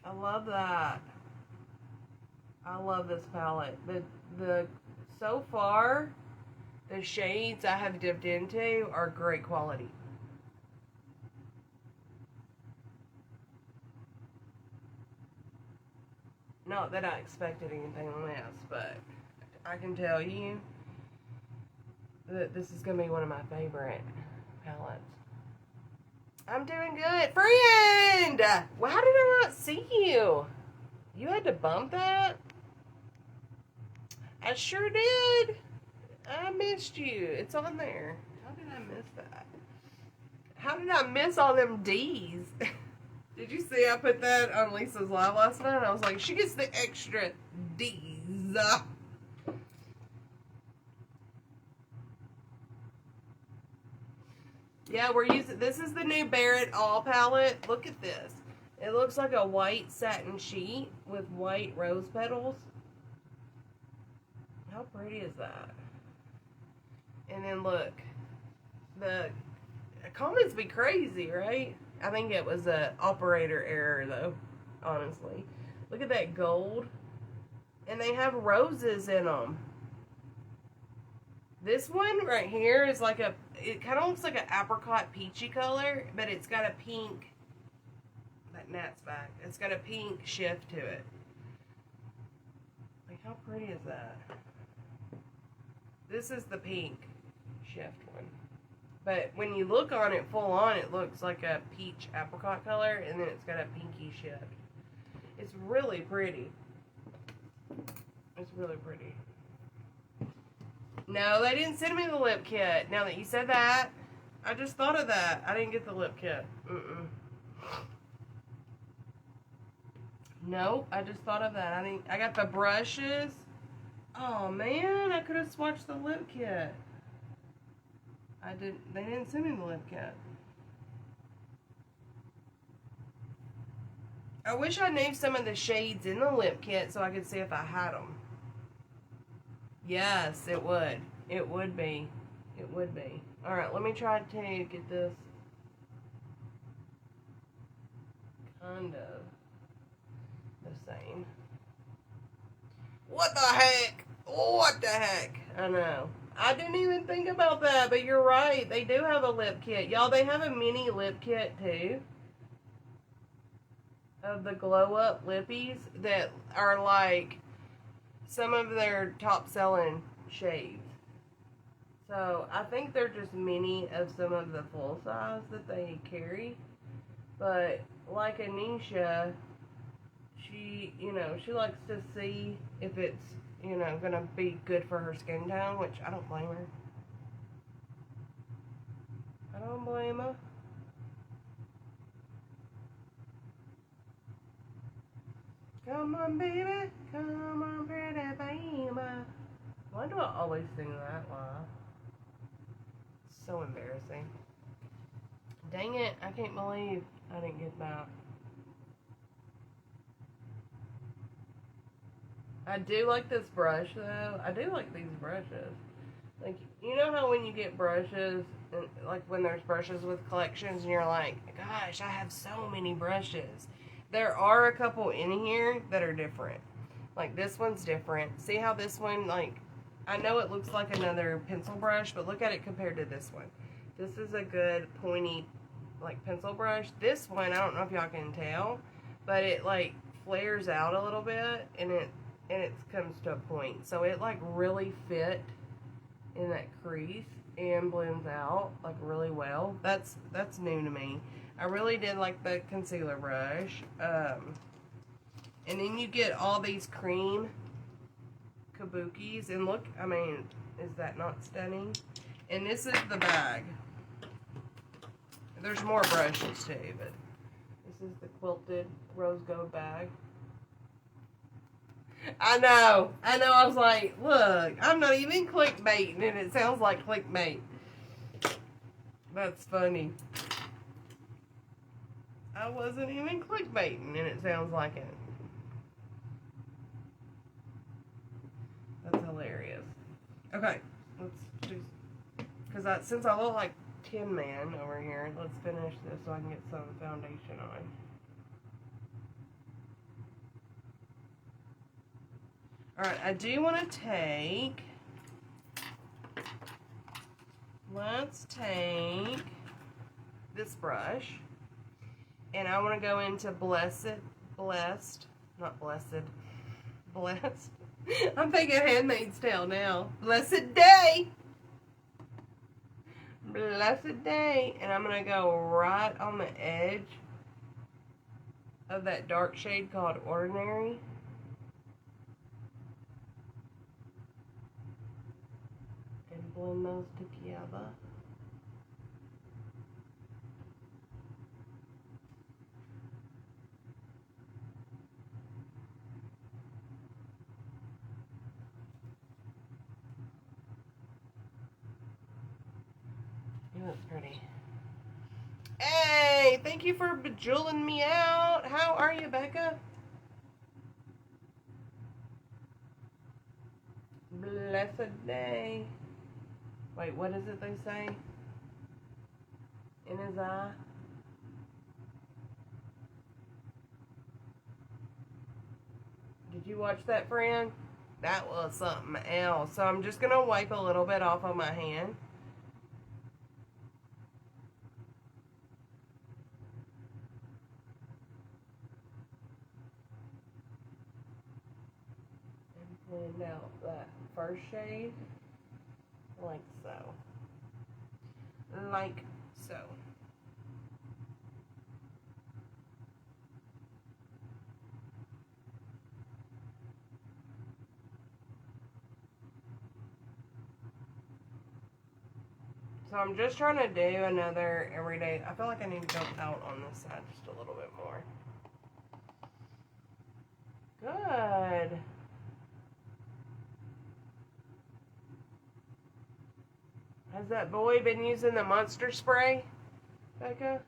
I love that. I love this palette. So far, The shades I have dipped into are great quality. Not that I expected anything less, but I can tell you that this is going to be one of my favorite palettes. I'm doing good. Friend! Well, how did I not see you? You had to bump that? I sure did. I missed you. It's on there. How did I miss that? How did I miss all them D's? Did you see I put that on Lisa's live last night? I was like, she gets the extra D's. Yeah, we're using, this is the new Barrett All palette. Look at this. It looks like a white satin sheet with white rose petals. How pretty is that? And then look, the comments be crazy, right? I think it was a operator error though, honestly. Look at that gold. And they have roses in them. This one right here is like a, it kind of looks like an apricot peachy color, but it's got a pink, that Nat's back, it's got a pink shift to it. Like, how pretty is that? This is the pink shift one. But when you look on it full on, it looks like a peach apricot color, and then it's got a pinky shift. It's really pretty. It's really pretty. No, they didn't send me the lip kit. Now that you said that, I just thought of that. I didn't get the lip kit. Nope, I just thought of that. I got the brushes. Oh man, I could have swatched the lip kit. They didn't send me the lip kit. I wish I knew some of the shades in the lip kit so I could see if I had them. Yes, it would. It would be. It would be. Alright, let me try to get this kind of the same. What the heck? What the heck? I know. I didn't even think about that, but you're right. They do have a lip kit. Y'all, they have a mini lip kit too. Of the glow up lippies that are like some of their top selling shades. So I think they're just mini of some of the full size that they carry. But like Anisha, she, you know, she likes to see if it's, you know, gonna be good for her skin tone, which I don't blame her. I don't blame her. Come on, baby. Come on, pretty baby. Why do I always sing that live? It's so embarrassing. Dang it. I can't believe I didn't get that. I do like this brush, though. I do like these brushes. Like, you know how when you get brushes, and like when there's brushes with collections, and you're like, gosh, I have so many brushes. There are a couple in here that are different. Like this one's different. See how this one, like, I know it looks like another pencil brush, but look at it compared to this one. This is a good pointy, like, pencil brush. This one, I don't know if y'all can tell, but it like flares out a little bit, and it comes to a point. So it like really fit in that crease and blends out like really well. That's new to me. I really did like the concealer brush. And then you get all these cream kabukis. And look, I mean, is that not stunning? And this is the bag. There's more brushes too, but this is the quilted rose gold bag. I know. I was like, look, I'm not even clickbaiting, and it sounds like clickbait. That's funny. I wasn't even clickbaiting, and it sounds like it. That's hilarious. Okay, let's do, because since I look like Tin Man over here, let's finish this so I can get some foundation on. Alright, I do want to take let's take this brush, and I want to go into blessed. I'm thinking Handmaid's Tale now. Blessed day. Blessed day. And I'm going to go right on the edge of that dark shade called Ordinary. And blend those together. That's pretty. Hey, thank you for bejeweling me out. How are you, Becca? Blessed day. Wait, what is it they say? In his eye? Did you watch that, friend? That was something else. So I'm just going to wipe a little bit off of my hand. And blend out that first shade. Like so. Like so. So I'm just trying to do another everyday. I feel like I need to go out on this side just a little bit more. Good. Has that boy been using the monster spray, Becca?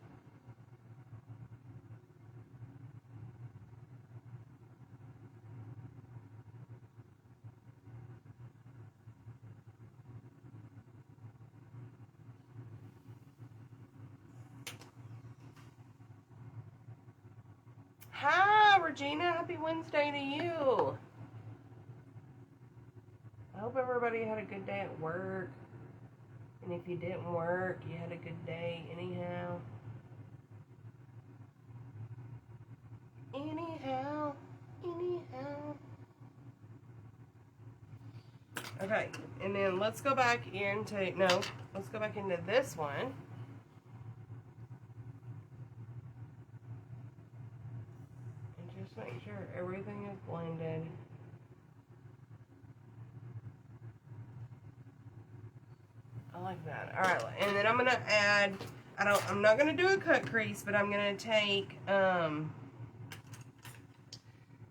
Hi, Regina. Happy Wednesday to you. I hope everybody had a good day at work. And if you didn't work, you had a good day anyhow. Anyhow. Okay, and then let's go back into, let's go back into this one. And just make sure everything is blended. I like that. All right, and then I'm gonna add. I'm not gonna do a cut crease, but I'm gonna take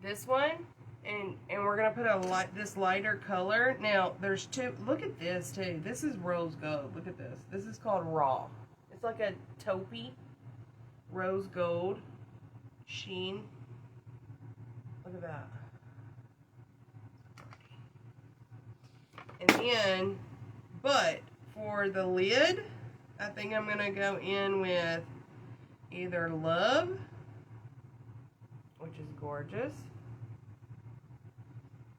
this one, and we're gonna put this lighter color. Now there's two. Look at this too. This is rose gold. Look at this. This is called raw. It's like a taupey rose gold sheen. Look at that. And then, but for the lid, I think I'm going to go in with either Love, which is gorgeous,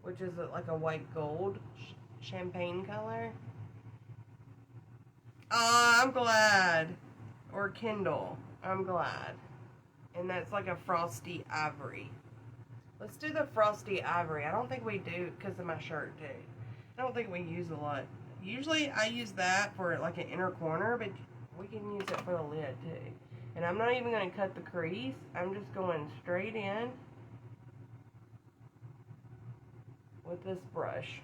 which is like a white gold champagne color. I'm glad. Or Kindle. I'm glad. And that's like a frosty ivory. Let's do the frosty ivory. I don't think we do because of my shirt too. I don't think we use a lot. Usually I use that for like an inner corner, but we can use it for the lid too. And I'm not even going to cut the crease. I'm just going straight in with this brush.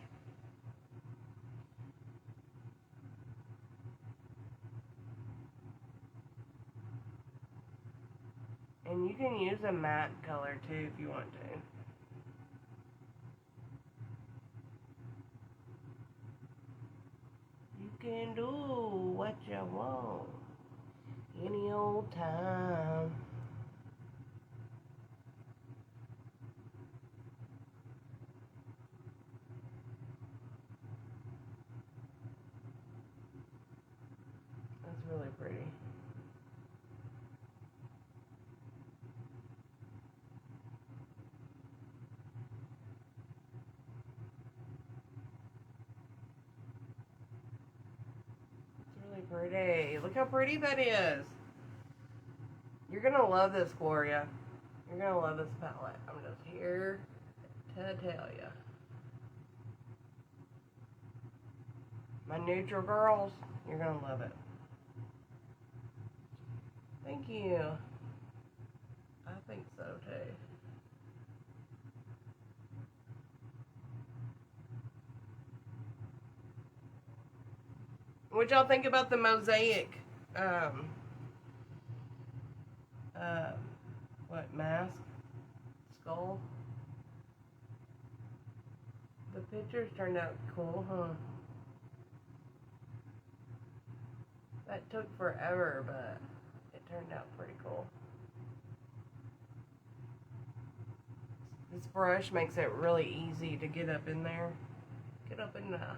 And you can use a matte color too if you want to. You can do what you want any old time. That's really pretty. Pretty. Look how pretty that is. You're going to love this, Gloria. You're going to love this palette. I'm just here to tell you. My neutral girls, you're going to love it. Thank you. I think so, too. What y'all think about the mosaic, what, mask? Skull? The pictures turned out cool, huh? That took forever, but it turned out pretty cool. This brush makes it really easy to get up in there. Get up in there.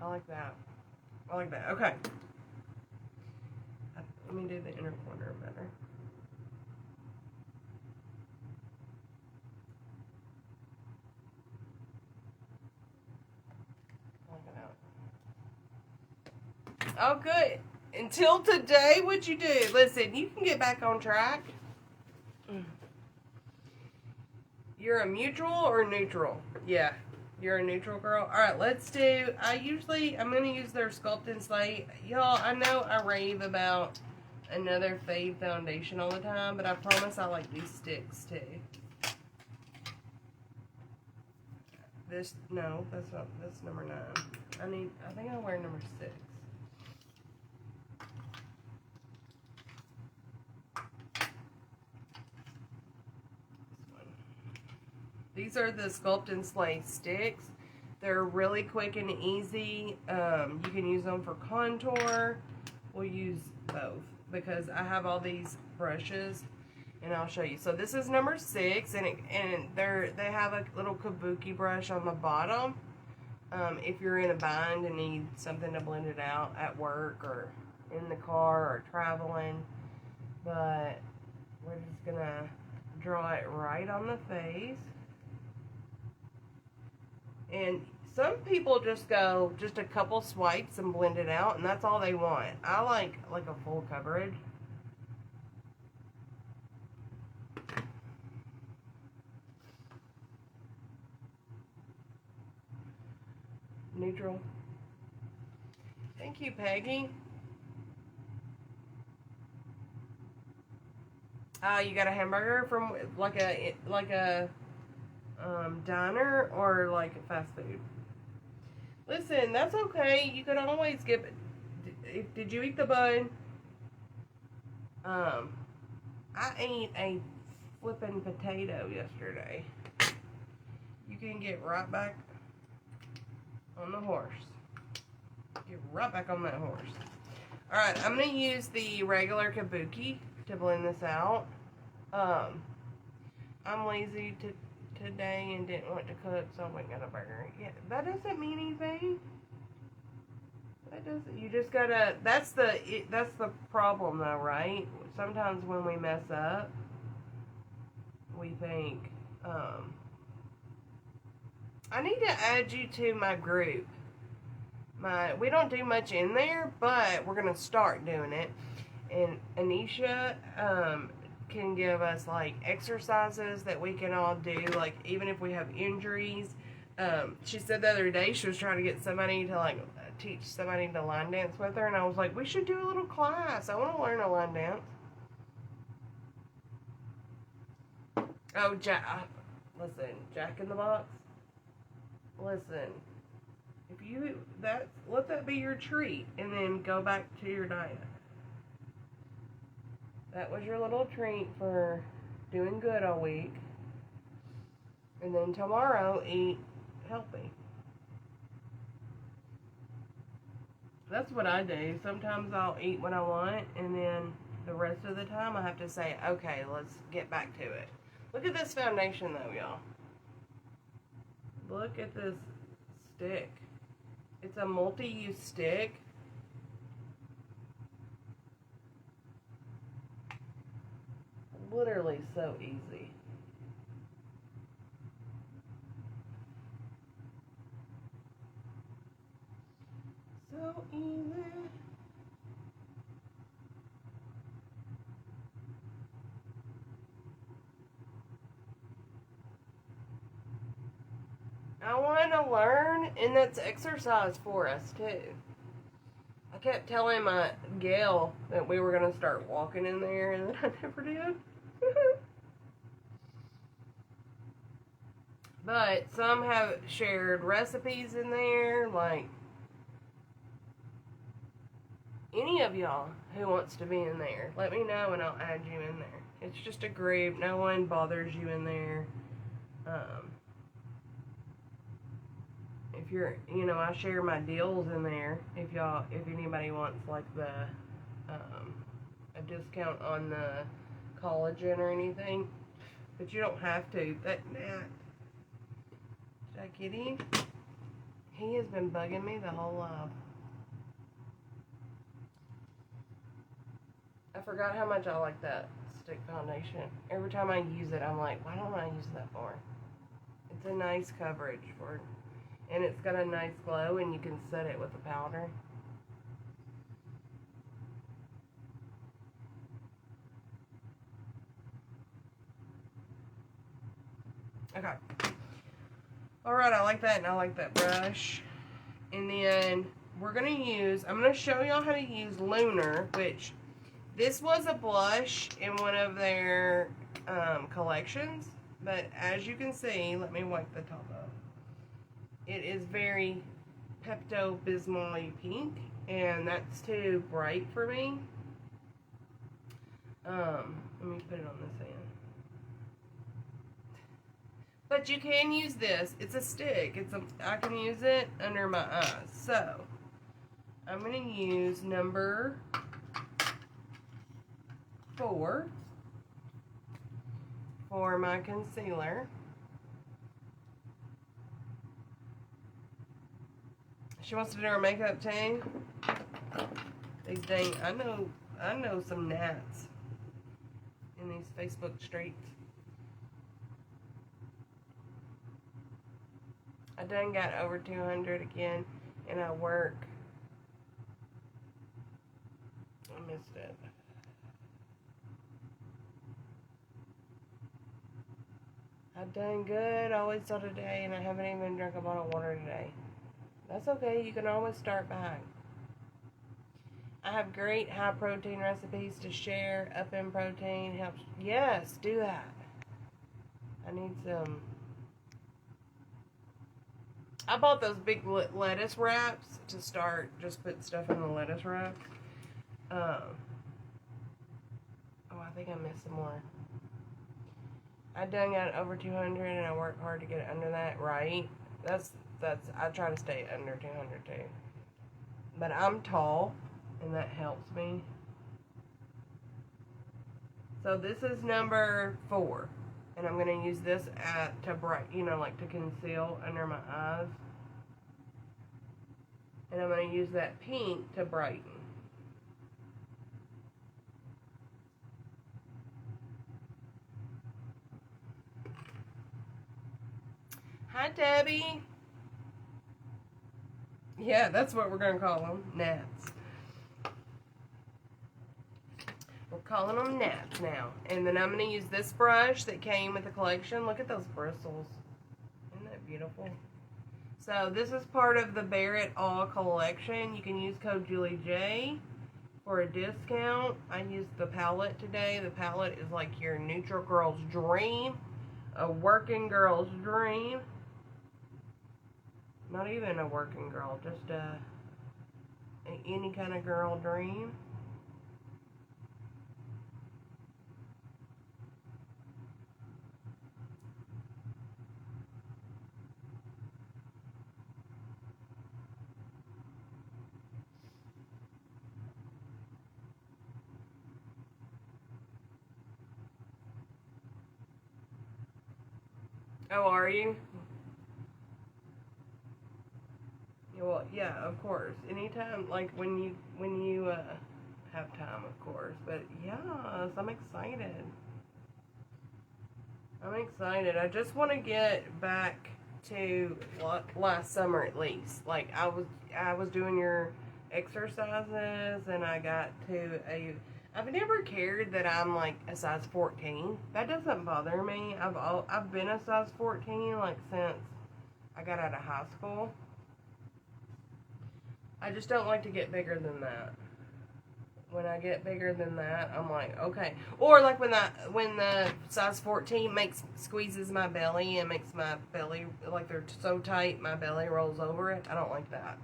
I like that. I like that. Okay. Let me do the inner corner better. Oh, good. Until today, what'd you do? Listen, you can get back on track. You're a mutual or neutral? Yeah, you're a neutral girl. All right, let's do, I'm going to use their Sculpt and Slate. Y'all, I know I rave about another Fade foundation all the time, but I promise I like these sticks too. No, that's number 9. I think I'll wear number 6. These are the Sculpt and Slate sticks. They're really quick and easy. You can use them for contour. We'll use both because I have all these brushes, and I'll show you. So this is number 6, and they have a little kabuki brush on the bottom. If you're in a bind and need something to blend it out at work or in the car or traveling, but we're just gonna draw it right on the face. And some people just go just a couple swipes and blend it out, and that's all they want. I like a full coverage. Neutral. Thank you, Peggy. You got a hamburger from like a diner or like fast food? Listen, that's okay. You can always get. Did you eat the bun? I ate a flippin' potato yesterday. You can get right back on the horse. Get right back on that horse. Alright, I'm going to use the regular kabuki to blend this out. I'm lazy today and didn't want to cook, so I went and got a burger. Yeah, that doesn't mean anything. That doesn't. You just gotta. That's the problem, though, right? Sometimes when we mess up, we think, I need to add you to my group. We don't do much in there, but we're gonna start doing it. And Anisha can give us like exercises that we can all do, like even if we have injuries. She said the other day she was trying to get somebody to like teach somebody to line dance with her, and I was like, we should do a little class. I want to learn a line dance. Oh, listen, Jack in the Box. Listen, if you let that be your treat, and then go back to your diet. That was your little treat for doing good all week. And then tomorrow, eat healthy. That's what I do. Sometimes I'll eat what I want, and then the rest of the time I have to say, okay, let's get back to it. Look at this foundation, though, y'all. Look at this stick. It's a multi-use stick. Literally so easy. So easy. I want to learn, and that's exercise for us too. I kept telling my gal that we were going to start walking in there, and then I never did. But some have shared recipes in there, like any of y'all who wants to be in there, let me know and I'll add you in there. It's just a group. No one bothers you in there. If you're, I share my deals in there. If anybody wants like a discount on the collagen or anything, but you don't have to. That gnat. Did I get him? He has been bugging me the whole life. I forgot how much I like that stick foundation. Every time I use it, I'm like, why don't I use that more? It's a nice coverage for, and it's got a nice glow, and you can set it with the powder. Okay. Alright, I like that, and I like that brush. And then we're going to use, I'm going to show y'all how to use Lunar, which this was a blush in one of their collections. But as you can see, let me wipe the top off. It is very Pepto-Bismol-y pink, and that's too bright for me. Let me put it on this end. But you can use this. It's a stick. I can use it under my eyes. So, I'm going to use number 4 for my concealer. She wants to do her makeup too. These dang, I know some gnats in these Facebook streets. I done got over 200 again, and I work. I missed it. I done good always till today, and I haven't even drank a bottle of water today. That's okay. You can always start back. I have great high protein recipes to share. Up in protein helps. Yes, do that. I need some. I bought those big lettuce wraps to start. Just put stuff in the lettuce wrap. Oh, I think I missed some more. I done got over 200, and I work hard to get it under that. Right? That's. I try to stay under 200 too. But I'm tall, and that helps me. So this is number 4. And I'm going to use this to bright, like to conceal under my eyes. And I'm going to use that pink to brighten. Hi, Debbie. Yeah, that's what we're going to call them, gnats. We're calling them gnats now. And then I'm going to use this brush that came with the collection. Look at those bristles. Isn't that beautiful? So this is part of the Bear It All collection. You can use code JulieJ for a discount. I used the palette today. The palette is like your neutral girl's dream. A working girl's dream. Not even a working girl, just any kind of girl dream. Oh, are you? Well, yeah, of course. Anytime, like when you have time, of course. But yes, I'm excited. I'm excited. I just want to get back to last summer at least. Like I was doing your exercises, and I got to a. I've never cared that I'm like a size 14. That doesn't bother me. I've been a size 14 like since I got out of high school. I just don't like to get bigger than that. When I get bigger than that, I'm like, okay. Or like when the size 14 squeezes my belly and makes my belly, like they're so tight, my belly rolls over it. I don't like that.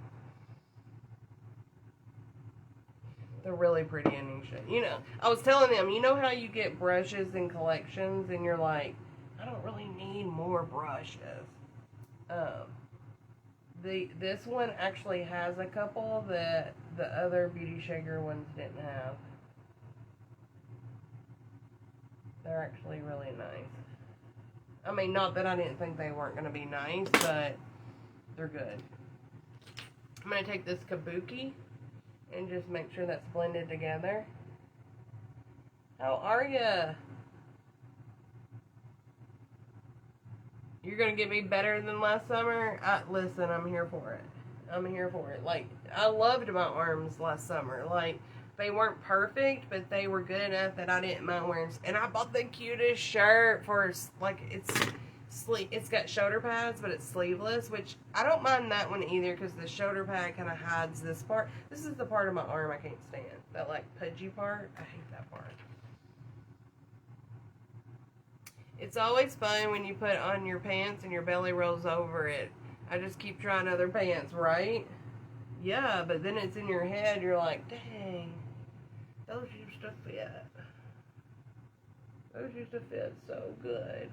They're really pretty, Anisha. You know, I was telling them, you know how you get brushes in collections and you're like, I don't really need more brushes. This one actually has a couple that the other Beauty Shaker ones didn't have. They're actually really nice. I mean, not that I didn't think they weren't going to be nice, but they're good. I'm going to take this Kabuki and just make sure that's blended together. How are ya? You're going to get me better than last summer? Listen, I'm here for it. I'm here for it. Like, I loved my arms last summer. Like, they weren't perfect, but they were good enough that I didn't mind wearing. And I bought the cutest shirt for, like, it's got shoulder pads, but it's sleeveless, which I don't mind that one either because the shoulder pad kind of hides this part. This is the part of my arm I can't stand. That, like, pudgy part. I hate that part. It's always fun when you put on your pants and your belly rolls over it. I just keep trying other pants, right? Yeah, but then it's in your head. You're like, dang, those used to fit. Those used to fit so good.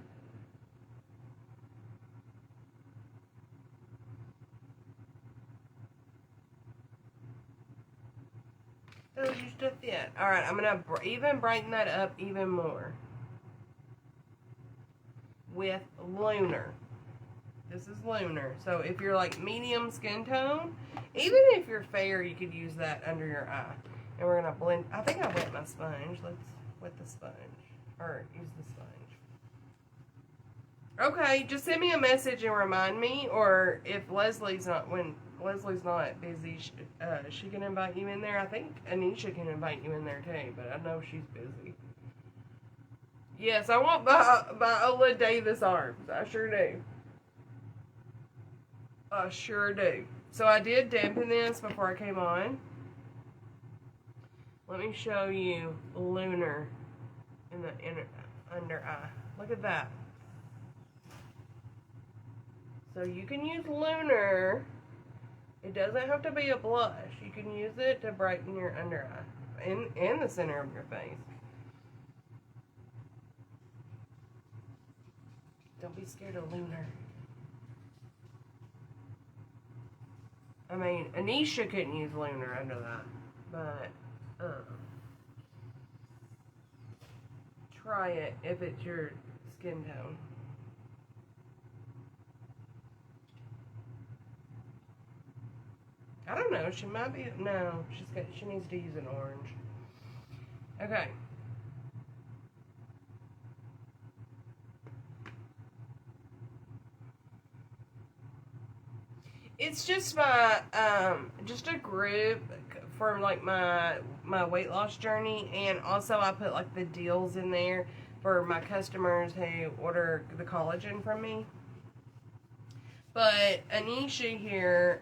Those used to fit. All right, I'm going to even brighten that up even more with Lunar. This is Lunar. So if you're like medium skin tone, even if you're fair, you could use that under your eye. And we're going to blend. I think I wet my sponge. Let's wet the sponge. Or use the sponge. Okay, just send me a message and remind me. Or if Leslie's not busy, she can invite you in there. I think Anisha can invite you in there too, but I know she's busy. Yes, I want Viola Davis arms. I sure do. I sure do. So I did dampen this before I came on. Let me show you Lunar in the under eye. Look at that. So you can use Lunar. It doesn't have to be a blush. You can use it to brighten your under eye and the center of your face. Don't be scared of Lunar. I mean, Anisha couldn't use Lunar under that, but try it if it's your skin tone. I don't know. She might be. No, she needs to use an orange. Okay. It's just my just a group for like my weight loss journey, and also I put like the deals in there for my customers who order the collagen from me. But Anisha here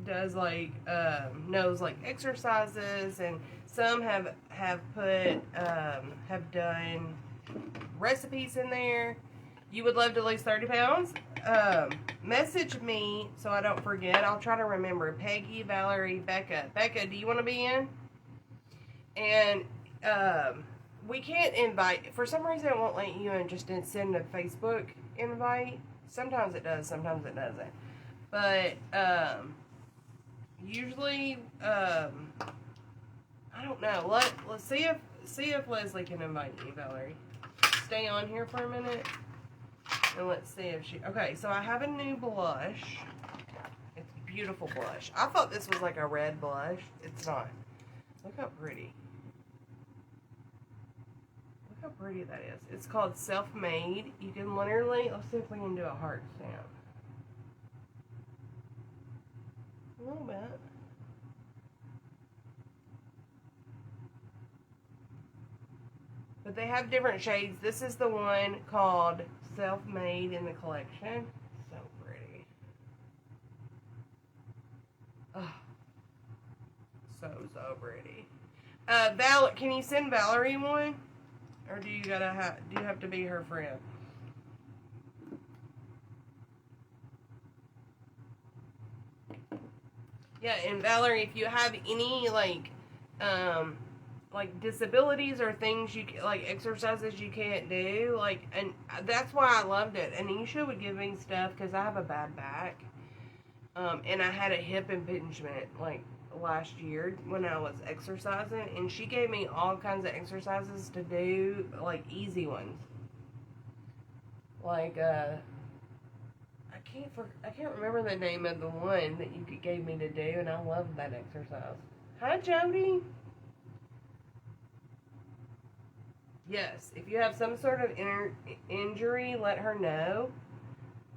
does like knows like exercises, and some have put have done recipes in there. You would love to lose 30 pounds? Message me so I don't forget. I'll try to remember. Peggy, Valerie, Becca. Becca, do you want to be in? And we can't invite. For some reason, it won't let you in. Just send a Facebook invite. Sometimes it does. Sometimes it doesn't. But usually, I don't know. Let's see if Leslie can invite you, Valerie. Stay on here for a minute. And let's see if she... Okay, so I have a new blush. It's beautiful blush. I thought this was like a red blush. It's not. Look how pretty. Look how pretty that is. It's called Self-Made. You can literally, let's see if we can do a heart stamp. A little bit. But they have different shades. This is the one called Self-Made in the collection. So pretty. Oh, so pretty. Can you send Valerie one? Or do you have to be her friend? Yeah, and Valerie, if you have any like disabilities or things like exercises you can't do, and that's why I loved it. Anisha would give me stuff because I have a bad back, and I had a hip impingement like last year when I was exercising, and she gave me all kinds of exercises to do, like easy ones, like I can't remember the name of the one that you gave me to do, and I loved that exercise. Hi, Jody. Yes, if you have some sort of injury, let her know,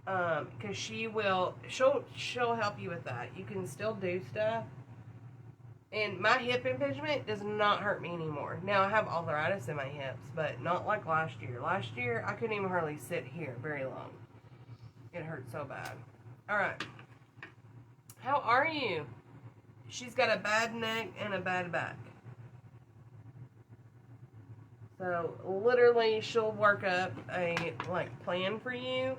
because she'll help you with that. You can still do stuff, and my hip impingement does not hurt me anymore. Now I have arthritis in my hips, but not like last year. Last year I couldn't even hardly sit here very long. It hurt so bad. All right, how are you? She's got a bad neck and a bad back. So literally she'll work up a plan for you.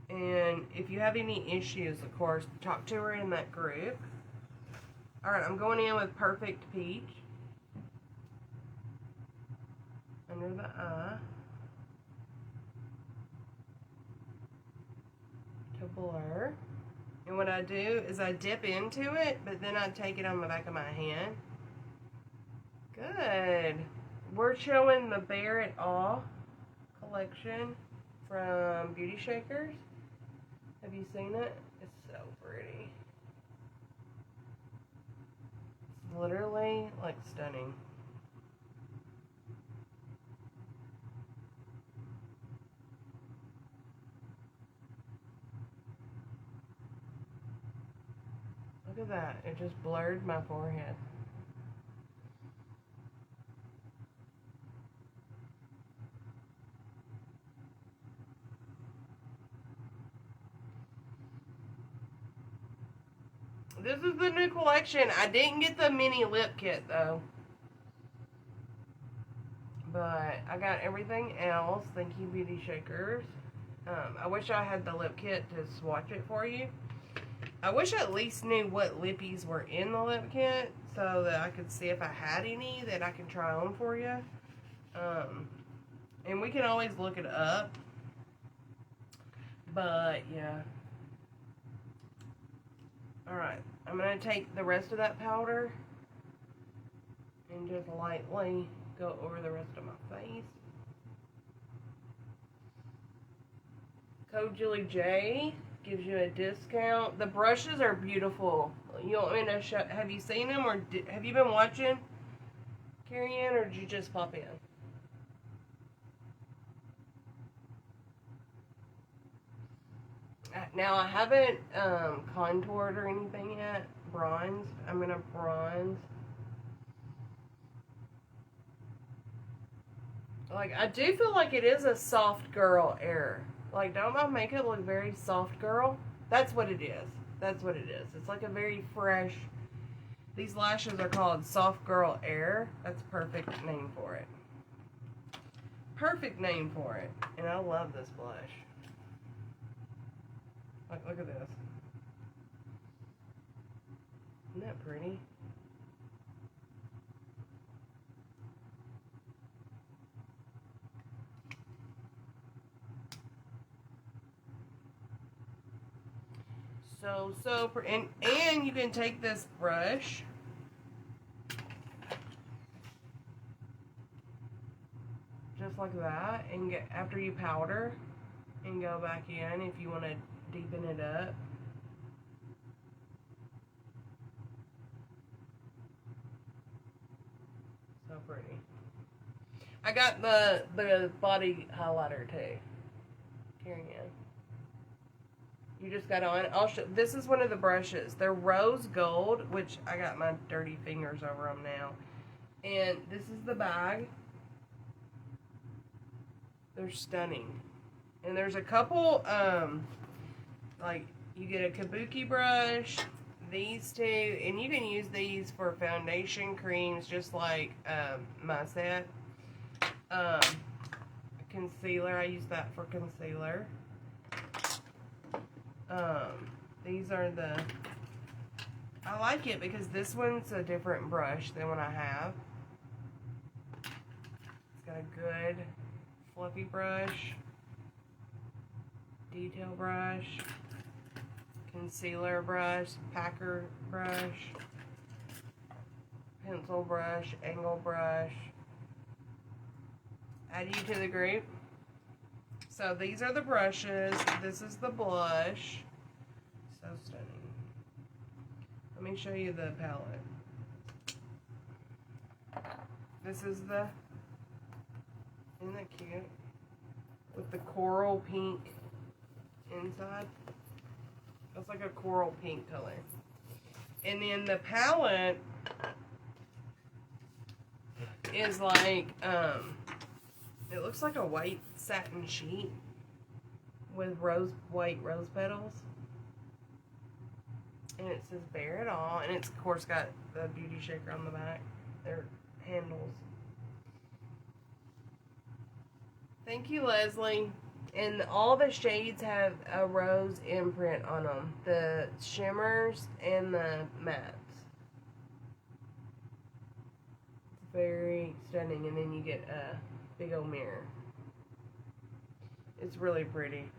And if you have any issues, of course, talk to her in that group. Alright, I'm going in with Perfect Peach. Under the eye. To blur. And what I do is I dip into it, but then I take it on the back of my hand. Good. We're showing the Bare It All collection from Beauty Shakers. Have you seen it? It's so pretty. It's literally like stunning. Look at that. It just blurred my forehead. This is the new collection. I didn't get the mini lip kit though. But I got everything else. Thank you, Beauty Shakers. I wish I had the lip kit to swatch it for you. I wish I at least knew what lippies were in the lip kit so that I could see if I had any that I can try on for you. And we can always look it up. But, yeah. Alright, I'm going to take the rest of that powder and just lightly go over the rest of my face. Code Julie J gives you a discount. The brushes are beautiful. You want me to show? Have you seen them, or have you been watching, Carrie Ann, or did you just pop in? Now I haven't contoured or anything yet. Bronzed. I'm gonna bronze. Like, I do feel like it is a soft girl air. Like, don't my makeup look very soft girl? That's what it is. That's what it is. It's like a very fresh. These lashes are called Soft Girl Air. That's a perfect name for it. Perfect name for it. And I love this blush. Like, look at this. Isn't that pretty? So pretty. And you can take this brush just like that, and get, after you powder, and go back in if you want to deepen it up. So pretty. I got the body highlighter too. Carrying in. You just got on. I'll show. This is one of the brushes. They're rose gold, which I got my dirty fingers over them now. And this is the bag. They're stunning. And there's a couple, like, you get a kabuki brush, these two, and you can use these for foundation creams, just like my set. Concealer, I use that for concealer. These are the, I like it because this one's a different brush than what I have. It's got a good fluffy brush, detail brush, concealer brush, packer brush, pencil brush, angle brush. Add you to the group. So these are the brushes. This is the blush. So stunning. Let me show you the palette. This is the, isn't that cute? With the coral pink inside. It's like a coral pink color. And then the palette is like, it looks like a white satin sheet with white rose petals. And it says Bare It All. And it's, of course, got the beauty shaker on the back. Their handles. Thank you, Leslie. And all the shades have a rose imprint on them. The shimmers and the mattes. Very stunning. And then you get a big old mirror. It's really pretty.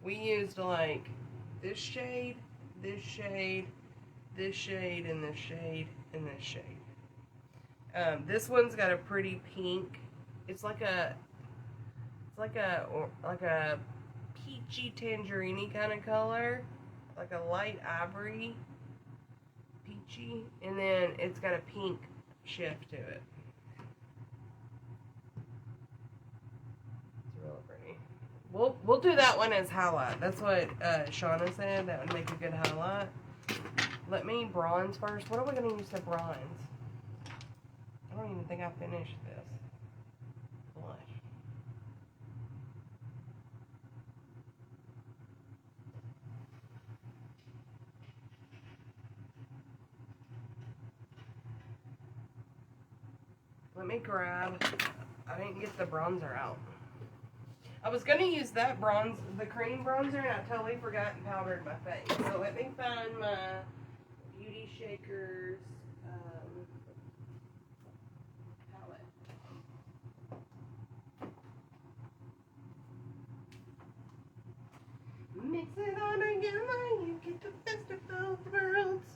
We used like this shade, this shade, this shade, and this shade, and this shade. This one's got a pretty pink. It's like a peachy tangerine kind of color, like a light ivory, peachy, and then it's got a pink shift to it. It's real pretty. We'll do that one as highlight. That's what Shauna said. That would make a good highlight. Let me bronze first. What are we going to use to bronze? I don't even think I finished this. Blush. Let me grab, I didn't get the bronzer out. I was going to use that the cream bronzer, and I totally forgot and powdered my face. So let me find my Beauty Shakers palette. Mix it all together, you get the best of both worlds.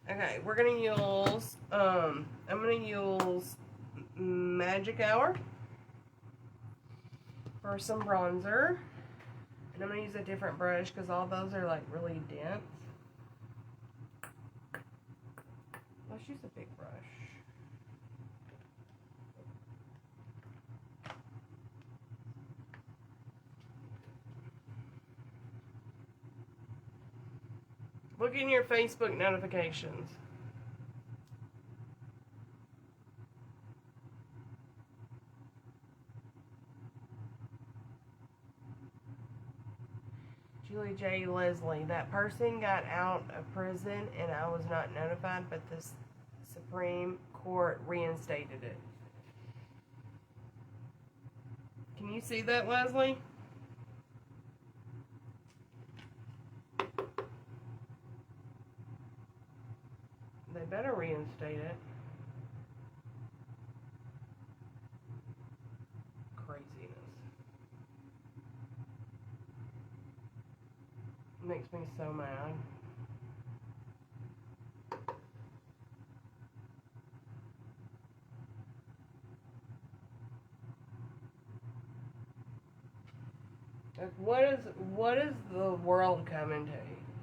Okay, we're going to use, I'm going to use Magic Hour for some bronzer. And I'm going to use a different brush because all those are like really dense. Let's use a big brush. Look in your Facebook notifications. Julie J. Leslie, that person got out of prison and I was not notified, but the Supreme Court reinstated it. Can you see that, Leslie? They better reinstate it. Craziness. Makes me so mad. Like, what is the world coming to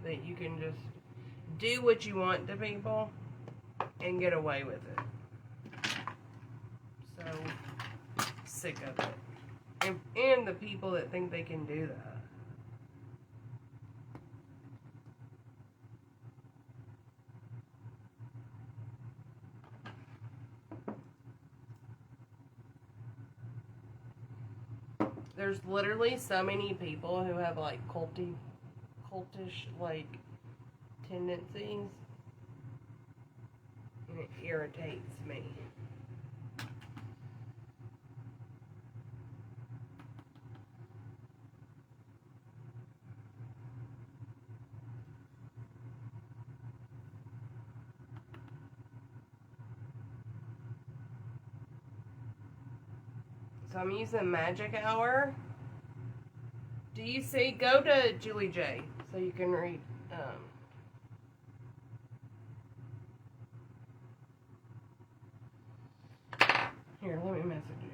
that you can just do what you want to people and get away with it? So sick of it. And the people that think they can do that. There's literally so many people who have like cultish like tendencies, and it irritates me. So I'm using Magic Hour. Do you see? Go to Julie J so you can read. Here, let me message you.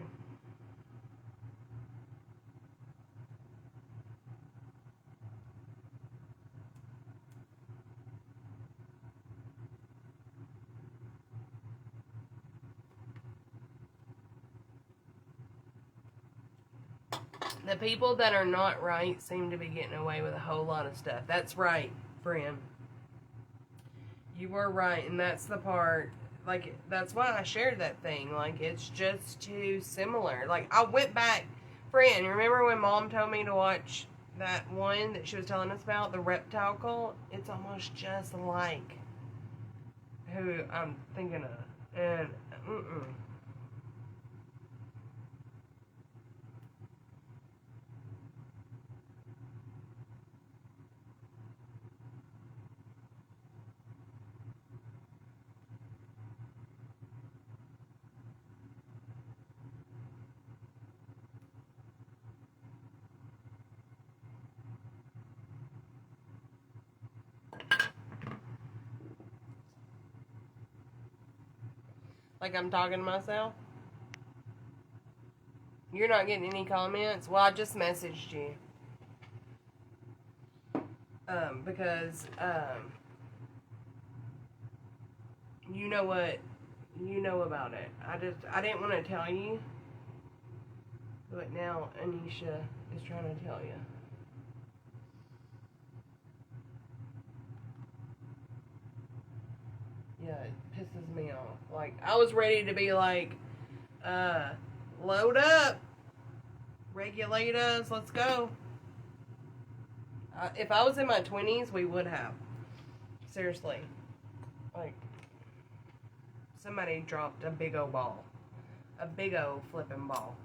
The people that are not right seem to be getting away with a whole lot of stuff. That's right, friend. You were right, and that's the part. Like, that's why I shared that thing. Like, it's just too similar. Like, I went back, friend, remember when Mom told me to watch that one that she was telling us about, the reptile cult? It's almost just like who I'm thinking of. And, like I'm talking to myself. You're not getting any comments? Well, I just messaged you. Because, you know what, you know about it. I didn't want to tell you, but now Anisha is trying to tell you. Yeah, it pisses me off. Like, I was ready to be like, load up, regulate us, let's go. If I was in my 20s, we would have. Seriously. Like, somebody dropped a big old ball. A big old flipping ball.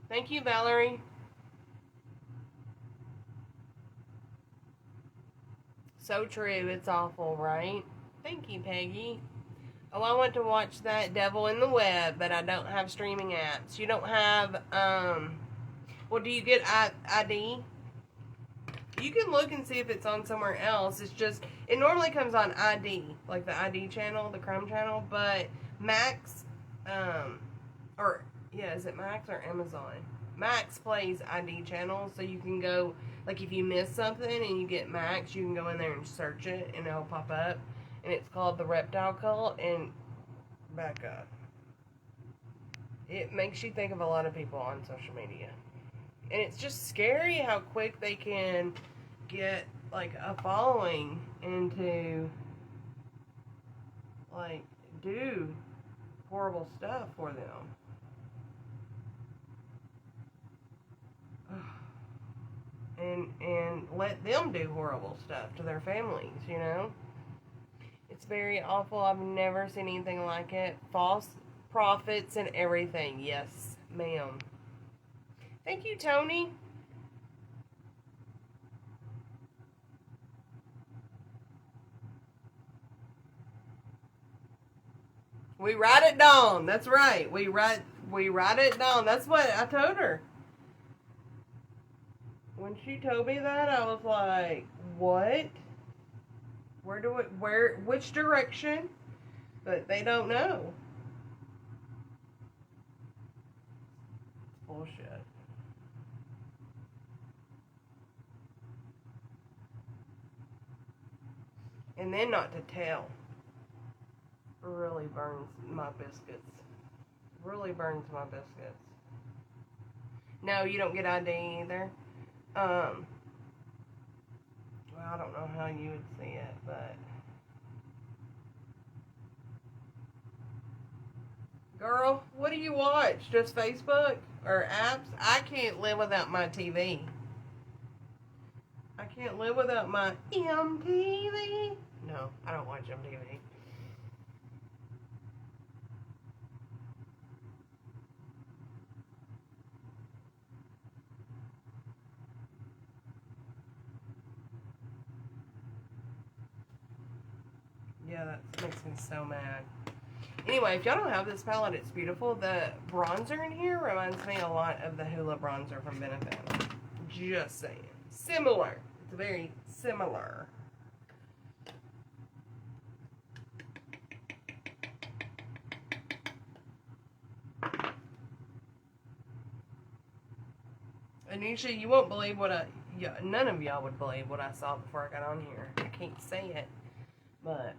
Thank you, Valerie. So true. It's awful, right? Thank you, Peggy. Oh, I want to watch that Devil in the Web, but I don't have streaming apps. You don't have, well, do you get ID? You can look and see if it's on somewhere else. It's just, it normally comes on ID, like the ID channel, the Chrome channel, but Max, is it Max or Amazon? Max plays ID channels, so you can go, like if you miss something and you get Max, you can go in there and search it, and it'll pop up, and it's called The Reptile Cult, and back up. It makes you think of a lot of people on social media. And it's just scary how quick they can get, like, a following and to, like, do horrible stuff for them. And let them do horrible stuff to their families, you know? It's very awful. I've never seen anything like it. False prophets and everything. Yes, ma'am. Thank you, Tony. We write it down. That's right. We write it down. That's what I told her. When she told me that, I was like, what? Which direction? But they don't know. It's bullshit. And then not to tell. Really burns my biscuits. Really burns my biscuits. No, you don't get ID either. Well, I don't know how you would see it, but girl, what do you watch? Just Facebook or apps? I can't live without my TV. I can't live without my MTV. No, I don't watch MTV. Yeah, that makes me so mad. Anyway, if y'all don't have this palette, it's beautiful. The bronzer in here reminds me a lot of the Hoola bronzer from Benefit. Just saying. Similar. It's very similar. Anisha, you won't believe what none of y'all would believe what I saw before I got on here. I can't say it, but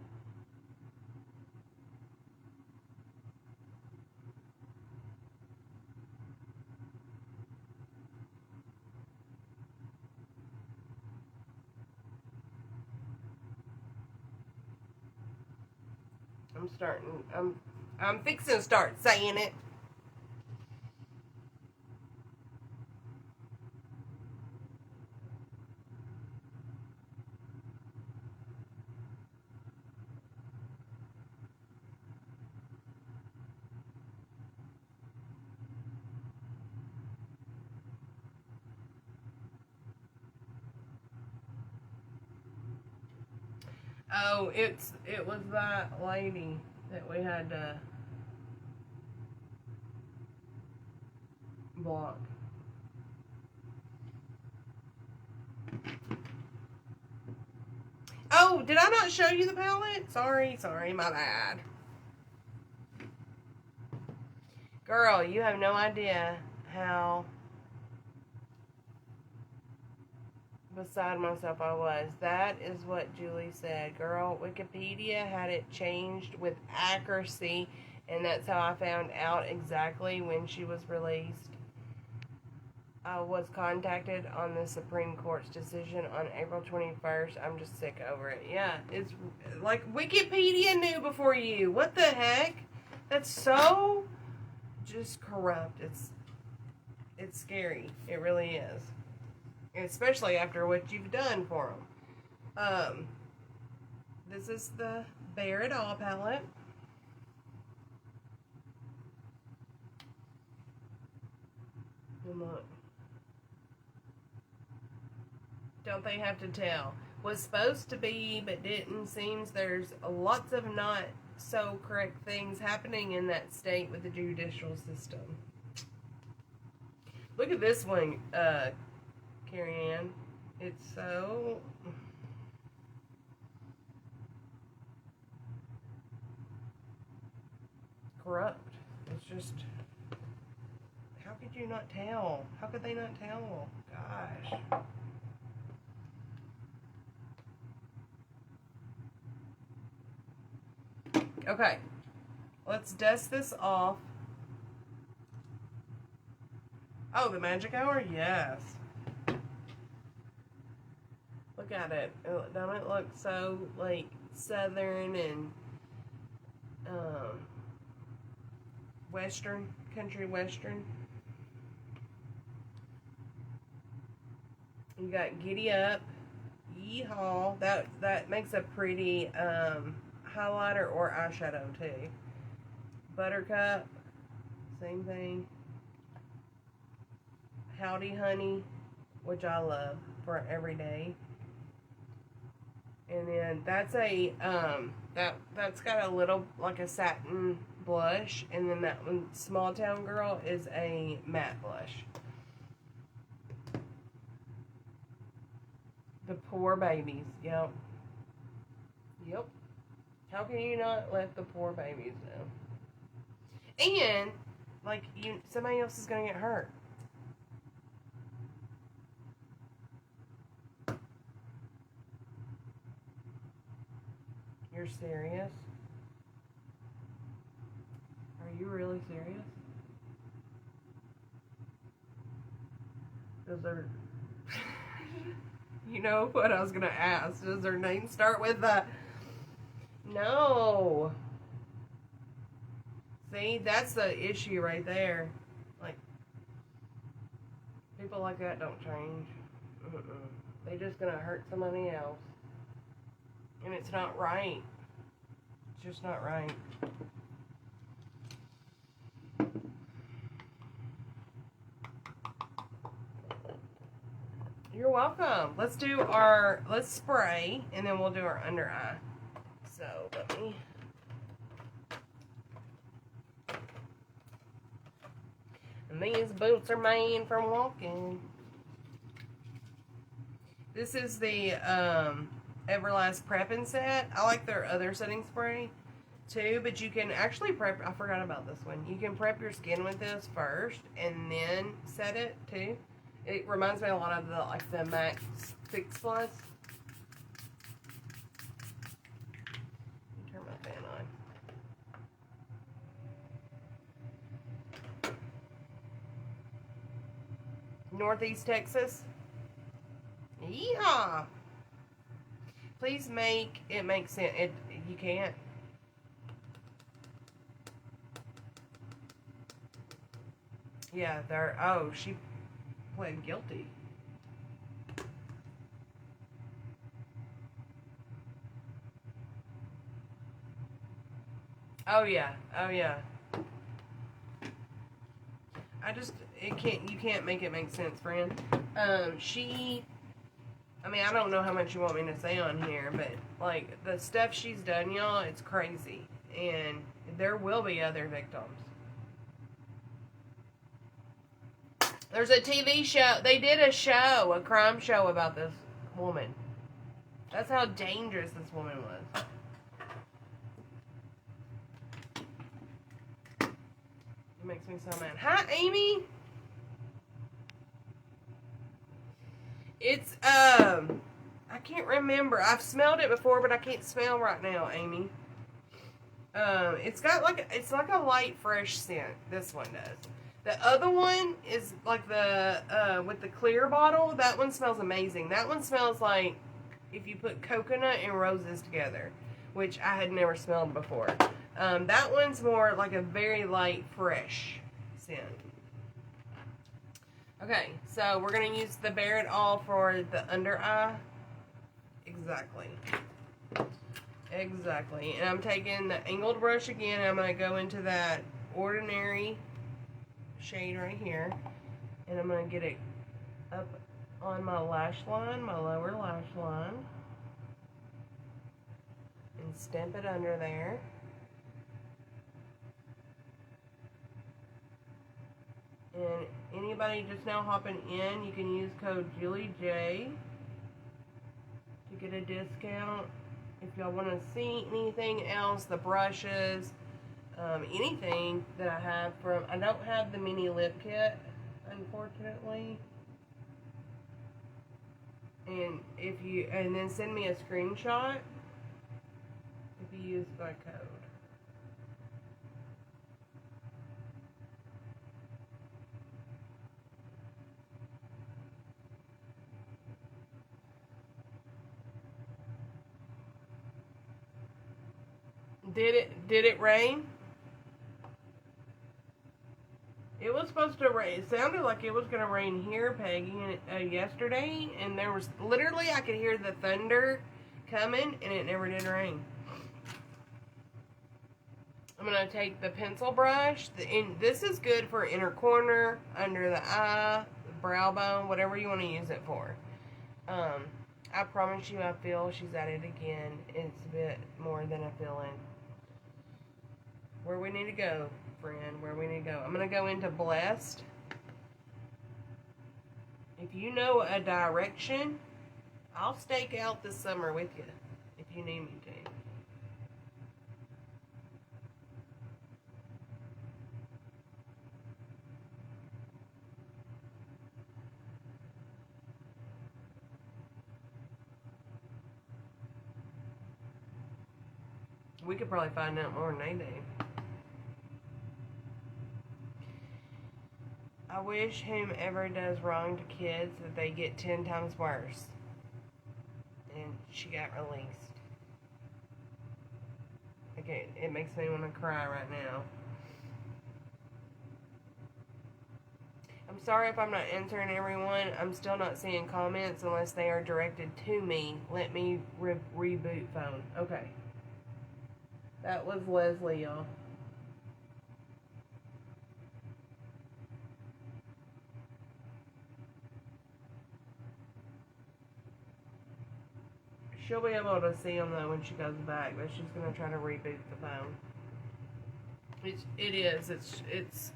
I'm fixing to start saying it. Oh, it was that lady that we had to block. Oh, did I not show you the palette? Sorry, my bad. Girl, you have no idea how beside myself I was. That is what Julie said. Girl, Wikipedia had it changed with accuracy, and that's how I found out exactly when she was released. I was contacted on the Supreme Court's decision on April 21st. I'm just sick over it. Yeah, it's like Wikipedia knew before you. What the heck? That's so just corrupt. It's scary. It really is. Especially after what you've done for them. This is the Bear It All palette. And look. Don't they have to tell? Was supposed to be, but didn't. Seems there's lots of not so correct things happening in that state with the judicial system. Look at this one, Carrie Ann. It's so corrupt. It's just, how could you not tell? How could they not tell? Gosh. Okay, let's dust this off. Oh, the magic hour? Yes. Look at it. Don't it look so, like, southern and western, country western? You got Giddy Up, Yeehaw. That makes a pretty highlighter or eyeshadow too. Buttercup, same thing. Howdy Honey, which I love for every day. And then that's a that's got a little, like a satin blush, and then that one, Small Town Girl, is a matte blush. The poor babies. Yep. Yep. How can you not let the poor babies know? And, like, somebody else is gonna get hurt. You're serious? Are you really serious? Does their... You know what I was gonna ask? Does their name start with a... No. See, that's the issue right there. Like, people like that don't change. They just gonna hurt somebody else. And it's not right. It's just not right. You're welcome. Let's spray, and then we'll do our under eye. So, let me... And these boots are made from walking. This is the Everlast Prepping Set. I like their other setting spray too, but you can actually prep... I forgot about this one. You can prep your skin with this first, and then set it too. It reminds me a lot of the Max Fix Plus. Turn my fan on. Northeast Texas. Yeah. Please make it make sense. You can't. Yeah, they're... Oh, she pled guilty. Oh yeah. Oh yeah. You can't make it make sense, friend. I mean, I don't know how much you want me to say on here, but, like, the stuff she's done, y'all, it's crazy. And there will be other victims. There's a TV show. They did a crime show about this woman. That's how dangerous this woman was. It makes me so mad. Hi, Amy. It's, I can't remember. I've smelled it before, but I can't smell right now, Amy. It's like a light, fresh scent. This one does. The other one is like with the clear bottle. That one smells amazing. That one smells like if you put coconut and roses together, which I had never smelled before. That one's more like a very light, fresh scent. Okay, so we're going to use the Bare It All for the under eye. Exactly. Exactly. And I'm taking the angled brush again. And I'm going to go into that ordinary shade right here. And I'm going to get it up on my lash line, my lower lash line. And stamp it under there. And anybody just now hopping in, you can use code JulieJ to get a discount. If y'all want to see anything else, the brushes, anything that I have from... I don't have the mini lip kit, unfortunately. And then send me a screenshot if you use my code. Did it rain? It was supposed to rain. It sounded like it was going to rain here, Peggy, yesterday. And there was literally, I could hear the thunder coming, and it never did rain. I'm going to take the pencil brush. And this is good for inner corner, under the eye, brow bone, whatever you want to use it for. I promise you, I feel she's at it again. It's a bit more than a feeling. where we need to go, friend. Where we need to go. I'm going to go into blessed. If you know a direction, I'll stake out this summer with you. If you need me to. We could probably find out more than they do. I wish whomever does wrong to kids that they get 10 times worse. And she got released. Okay, it makes me want to cry right now. I'm sorry if I'm not answering everyone. I'm still not seeing comments unless they are directed to me. Let me reboot phone. Okay. That was Leslie, y'all. She'll be able to see them though when she goes back, but she's gonna try to reboot the phone. It is. It's.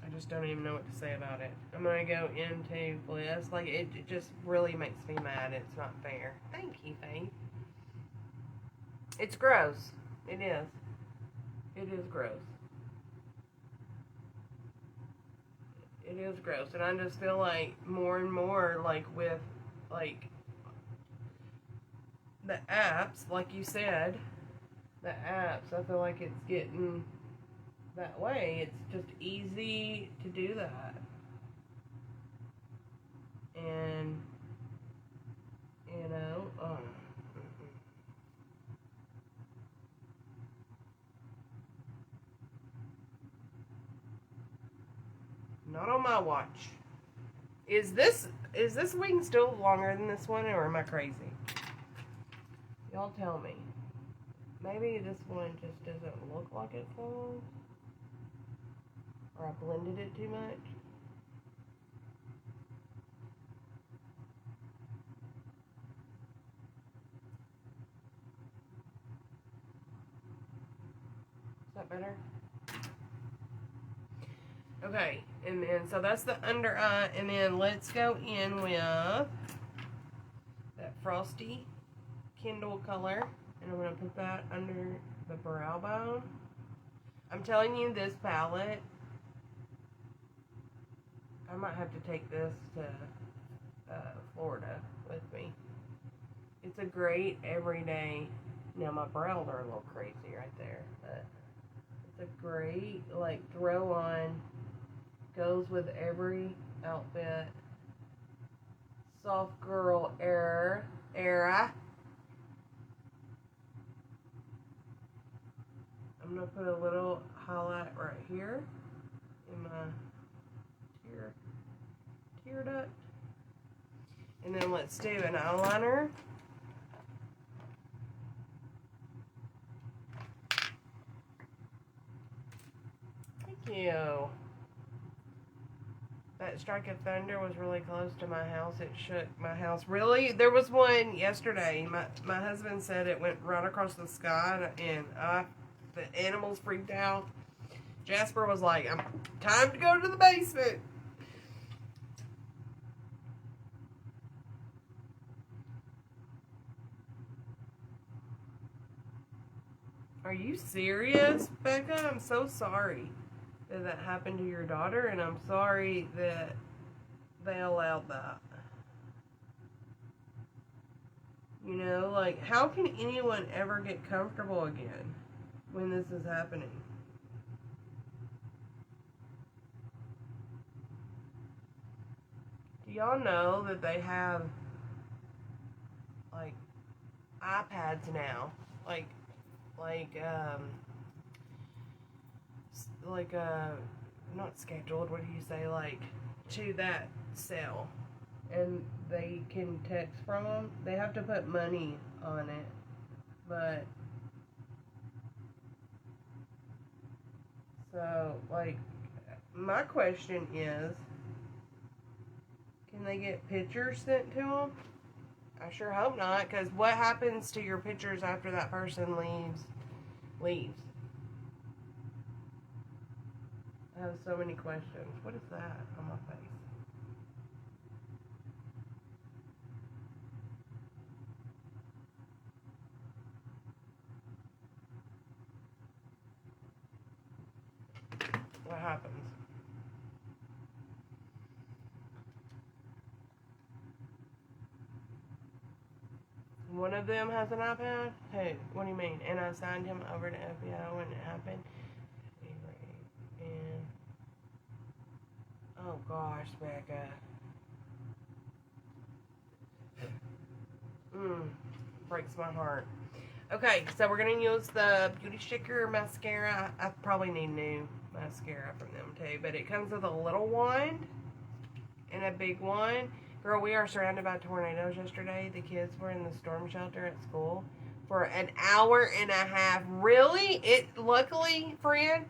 I just don't even know what to say about it. I'm gonna go into bliss. Like it just really makes me mad. It's not fair. Thank you, Faith. It's gross. It is. It is gross. It is gross, and I just feel like more and more, like with like the apps, like you said, the apps. I feel like it's getting that way. It's just easy to do that, and you know, not on my watch. Is this wing still longer than this one, or am I crazy? Y'all tell me. Maybe this one just doesn't look like it's long. Or I blended it too much. Is that better? Okay, and then so that's the under eye, and then let's go in with that frosty Kindle color, and I'm gonna put that under the brow bone. I'm telling you, this palette, I might have to take this to Florida with me. It's a great everyday. Now my brows are a little crazy right there, but it's a great like throw on. Goes with every outfit. Soft girl era. I'm gonna put a little highlight right here in my tear duct. And then let's do an eyeliner. Thank you. That strike of thunder was really close to my house. It shook my house. Really? There was one yesterday. My husband said it went right across the sky, and the animals freaked out. Jasper was like, time to go to the basement. Are you serious, Becca? I'm so sorry that happened to your daughter, and I'm sorry that they allowed that. You know, like, how can anyone ever get comfortable again when this is happening? Do y'all know that they have, like, iPads now? Like, not scheduled, what do you say, like, to that cell, and they can text from them. They have to put money on it, but so, like, my question is, can they get pictures sent to them? I sure hope not, because what happens to your pictures after that person leaves? I have so many questions. What is that on my face? What happens? One of them has an iPad? Who? What do you mean? And I signed him over to FBI when it happened. And oh gosh, Becca. Breaks my heart. Okay, so we're gonna use the Beauty Shaker mascara. I probably need new mascara from them too, but it comes with a little wand and a big one. Girl, we are surrounded by tornadoes yesterday. The kids were in the storm shelter at school for an hour and a half. Really? Luckily, friend,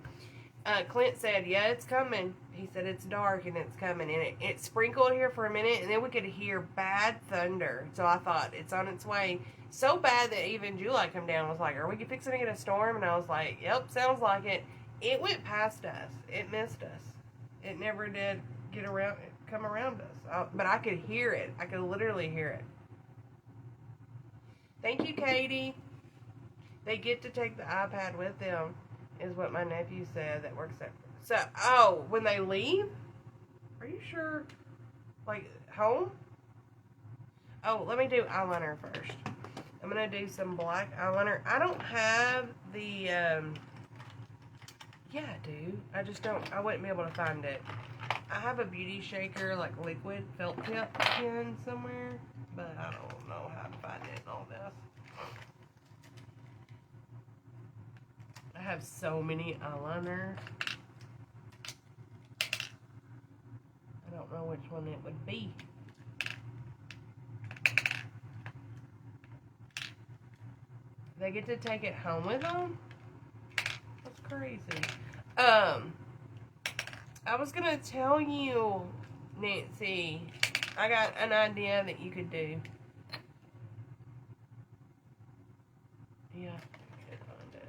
Clint said, yeah, it's coming. He said it's dark and it's coming. And it sprinkled here for a minute, and then we could hear bad thunder. So I thought, it's on its way. So bad that even July come down and was like, are we fixing to get a storm? And I was like, yep, sounds like it. It went past us. It missed us. It never did come around us. But I could hear it. I could literally hear it. Thank you, Katie. They get to take the iPad with them, is what my nephew said that works there. So, oh, when they leave? Are you sure? Like, home? Oh, let me do eyeliner first. I'm going to do some black eyeliner. I don't have the, yeah, I do. I just don't, I wouldn't be able to find it. I have a Beauty Shaker, like, liquid felt tip pen somewhere, but I don't know how to find it in all this. I have so many eyeliner. I don't know which one it would be. They get to take it home with them? That's crazy. I was gonna tell you, Nancy, I got an idea that you could do. Yeah, I can't find it.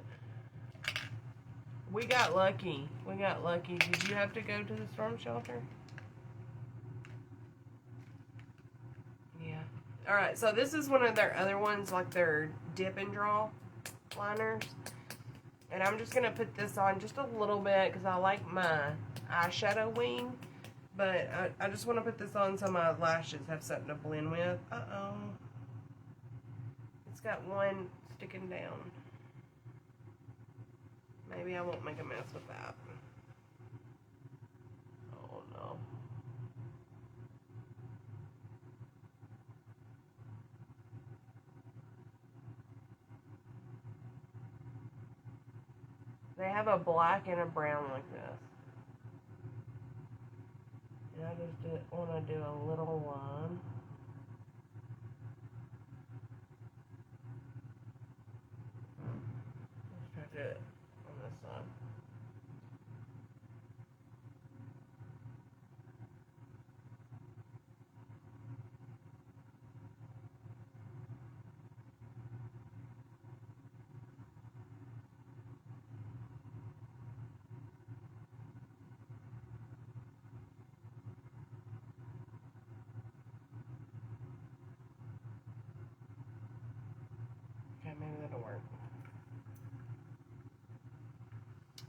We got lucky. We got lucky. Did you have to go to the storm shelter? Yeah. Alright, so this is one of their other ones, like their dip and draw liners. And I'm just going to put this on just a little bit because I like my eyeshadow wing. But I just want to put this on so my lashes have something to blend with. Uh-oh. It's got one sticking down. Maybe I won't make a mess with that. Oh, no. They have a black and a brown like this. And I just want to do a little line. Let's try to do it on this side. Okay, maybe that'll work.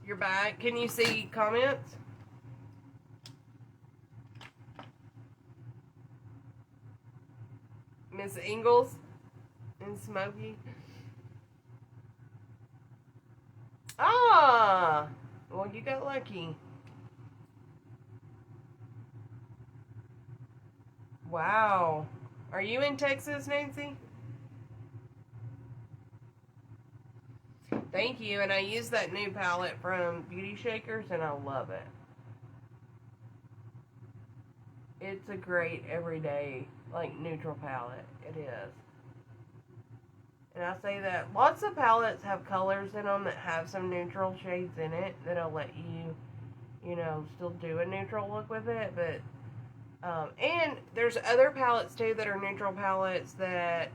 You're back. Can you see comments? Miss Ingalls and Smokey. Ah! Well, you got lucky. Wow. Are you in Texas, Nancy? Thank you. And I use that new palette from Beauty Shakers, and I love it. It's a great everyday, like, neutral palette. It is. And I say that lots of palettes have colors in them that have some neutral shades in it that'll let you, you know, still do a neutral look with it. But And there's other palettes too that are neutral palettes that,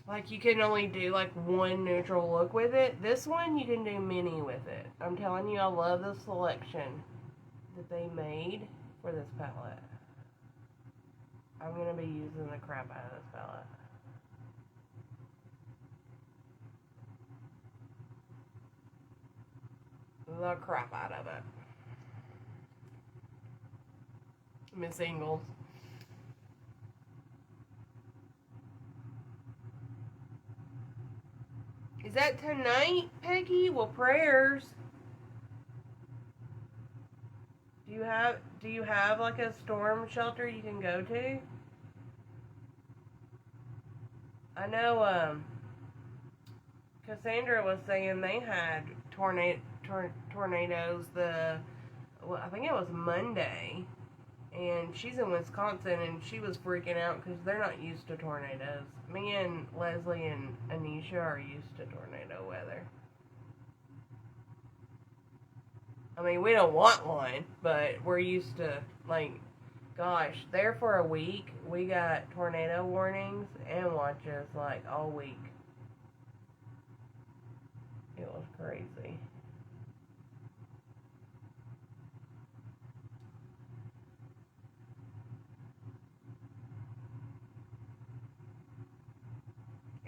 like, you can only do like one neutral look with it. This one you can do many with it. I'm telling you, I love the selection that they made for this palette. I'm going to be using the crap out of this palette. The crap out of it. Miss Ingalls. Is that tonight, Peggy? Well, prayers. Do you have like a storm shelter you can go to? I know Cassandra was saying they had tornadoes I think it was Monday, and she's in Wisconsin, and she was freaking out because they're not used to tornadoes. Me and Leslie and Anisha are used to tornado weather. I mean, we don't want one, but we're used to, like, gosh, there for a week, we got tornado warnings and watches, like, all week. It was crazy.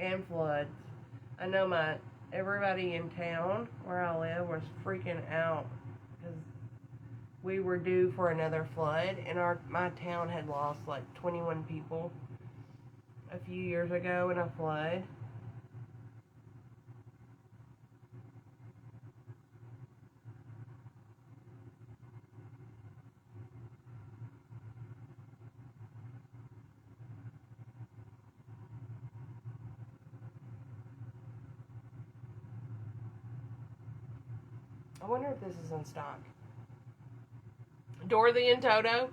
And floods. I know everybody in town where I live was freaking out because we were due for another flood, and my town had lost like 21 people a few years ago in a flood. I wonder if this is in stock. Dorothy and Toto.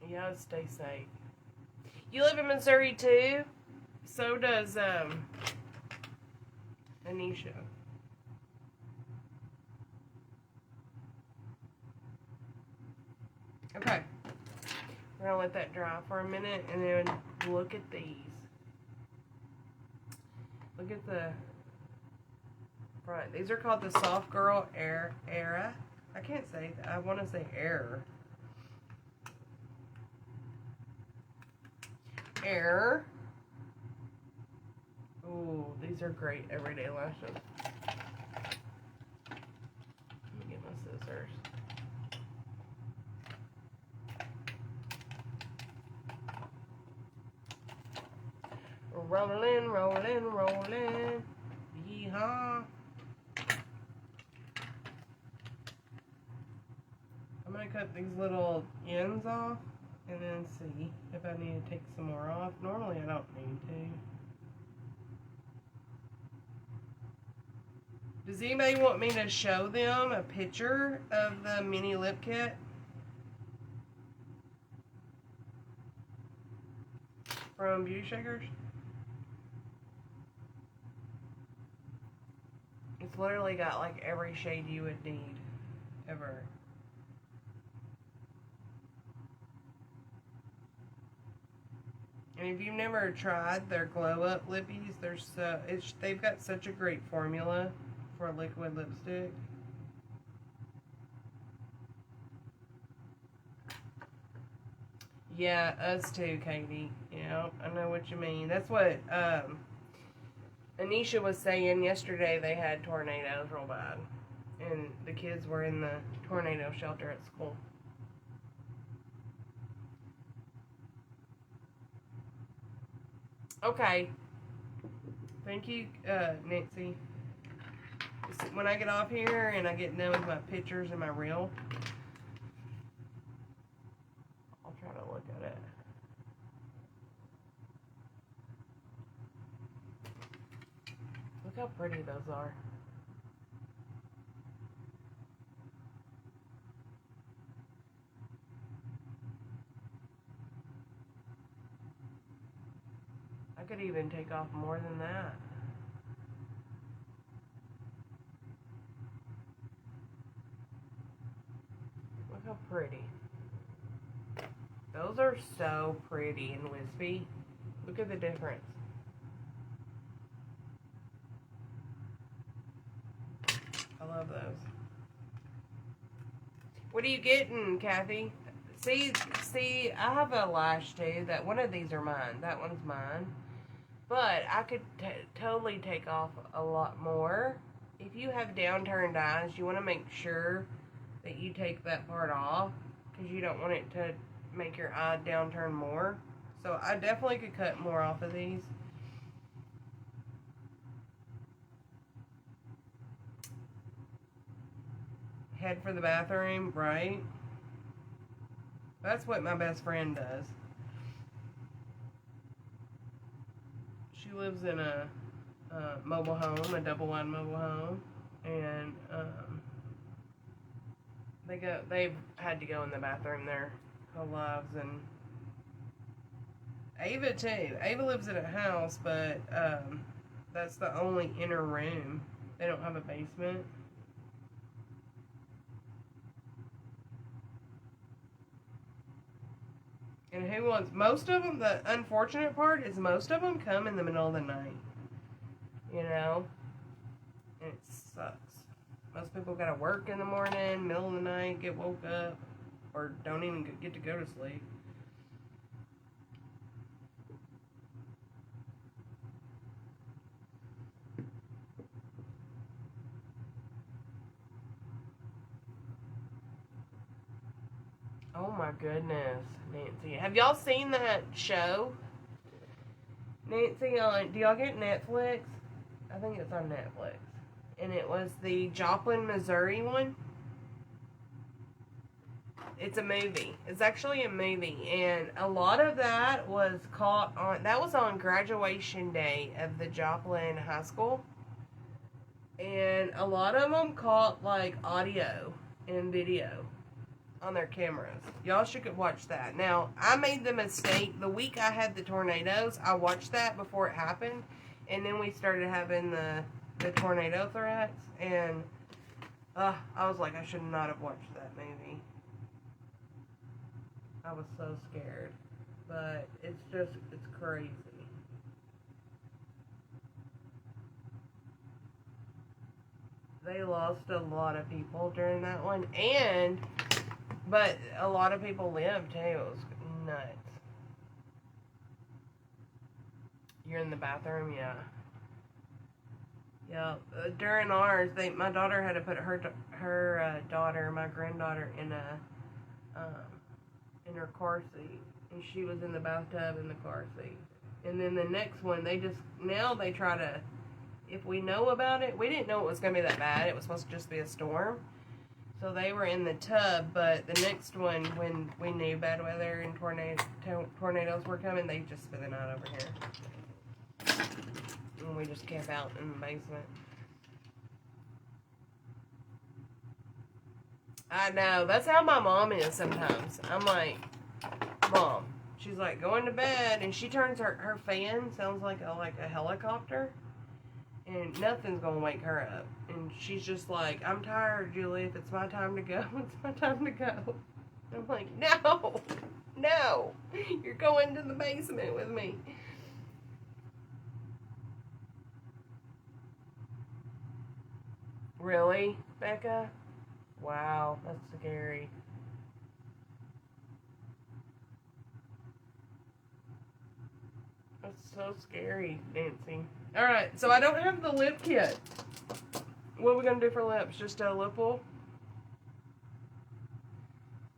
Yeah, stay safe. You live in Missouri too? So does Anisha. Okay. We're gonna let that dry for a minute and then look at these. Look at the front. These are called the Soft Girl Era. I can't say that. I want to say Error. Error. Ooh, these are great everyday lashes. Let me get my scissors. Rolling, rolling, rolling. Yeehaw. I'm going to cut these little ends off and then see if I need to take some more off. Normally I don't need to. Does anybody want me to show them a picture of the mini lip kit from Beauty Shakers? It's literally got like every shade you would need ever. And if you've never tried their Glow Up Lippies, they've got such a great formula for liquid lipstick. Yeah, us too, Katie. Yeah, I know what you mean. That's what Anisha was saying yesterday. They had tornadoes real bad, and the kids were in the tornado shelter at school. Okay. Thank you, Nancy. When I get off here and I get done with my pictures and my reel, I'll try to look at it. Look how pretty those are. I could even take off more than that. Look how pretty. Those are so pretty and wispy. Look at the difference. I love those. What are you getting, Kathy? See, I have a lash too. That one of these are mine. That one's mine. But I could totally take off a lot more. If you have downturned eyes, you want to make sure that you take that part off because you don't want it to make your eye downturn more. So I definitely could cut more off of these. Head for the bathroom, right? That's what my best friend does. She lives in a mobile home, a double-wide mobile home, and they've had to go in the bathroom their whole lives. And Ava too. Ava lives in a house, but that's the only inner room. They don't have a basement. And who wants, most of them, the unfortunate part is most of them come in the middle of the night. You know? And it sucks. Most people gotta work in the morning, middle of the night, get woke up, or don't even get to go to sleep. Oh my goodness, Nancy. Have y'all seen that show? Nancy, do y'all get Netflix? I think it's on Netflix. And it was the Joplin, Missouri one. It's a movie. It's actually a movie. And a lot of that was caught on, that was on graduation day of the Joplin High School. And a lot of them caught like audio and video on their cameras. Y'all should watch that. Now, I made the mistake, the week I had the tornadoes, I watched that before it happened, and then we started having the tornado threats, and I was like, I should not have watched that movie. I was so scared, but it's crazy. They lost a lot of people during that one, but a lot of people lived too. It was nuts. You're in the bathroom, yeah. Yeah. During ours, my daughter had to put her daughter, my granddaughter, in her car seat, and she was in the bathtub in the car seat. And then the next one, now they try to. If we know about it, we didn't know it was going to be that bad. It was supposed to just be a storm. So they were in the tub, but the next one, when we knew bad weather and tornadoes were coming, they just spit it out over here. And we just camp out in the basement. I know. That's how my mom is sometimes. I'm like, Mom. She's like, going to bed, and she turns her fan, sounds like a helicopter. And nothing's going to wake her up. And she's just like, I'm tired, Julie. If it's my time to go, it's my time to go. I'm like, no. You're going to the basement with me. Really, Becca? Wow, that's scary. That's so scary, Nancy. Alright, so I don't have the lip kit. What are we going to do for lips? Just a lip oil?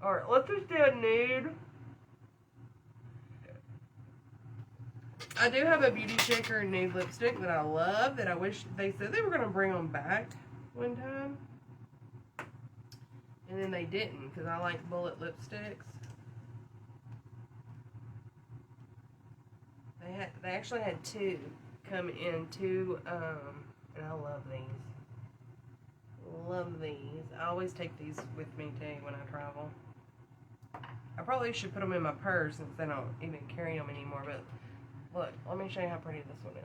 Alright, let's just do a nude. I do have a Beauty Shaker nude lipstick that I love, that I wish they said they were going to bring them back one time. And then they didn't, because I like bullet lipsticks. They actually had two come in two And I love these. Love these. I always take these with me too when I travel. I probably should put them in my purse since I don't even carry them anymore. But look, let me show you how pretty this one is.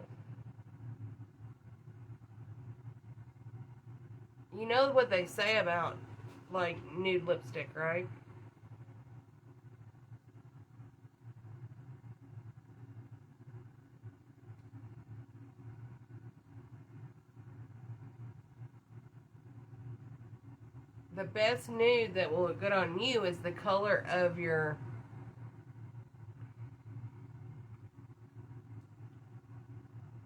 You know what they say about, like, nude lipstick, right? The best nude that will look good on you is the color of your...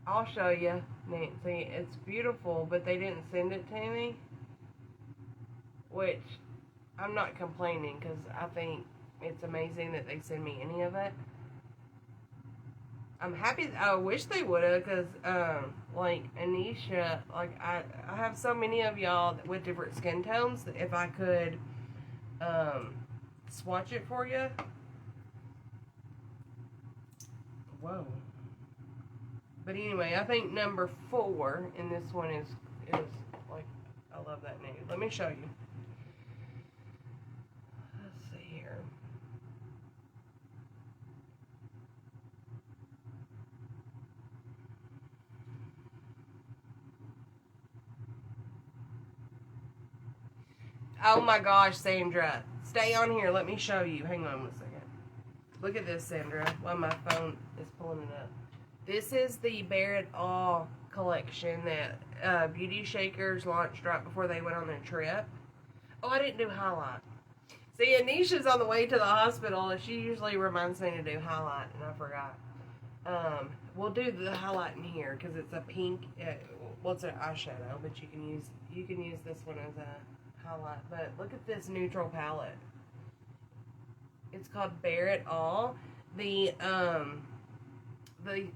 I'll show you, Nancy. It's beautiful, but they didn't send it to me. Which, I'm not complaining, because I think it's amazing that they send me any of it. I'm happy. I wish they would have, because, like, Anisha, like, I have so many of y'all with different skin tones, that if I could, swatch it for you. Whoa. But anyway, I think number 4 in this one is like, I love that nude. Let me show you. Let's see here. Oh my gosh, Sandra. Stay on here. Let me show you. Hang on 1 second. Look at this, Sandra, while my phone is pulling it up. This is the Bare It All collection that Beauty Shakers launched right before they went on their trip. Oh, I didn't do highlight. See, Anisha's on the way to the hospital, and she usually reminds me to do highlight, and I forgot. We'll do the highlight in here because it's a pink. Well, it's an eyeshadow, but you can use this one as a highlight. But look at this neutral palette. It's called Bare It All.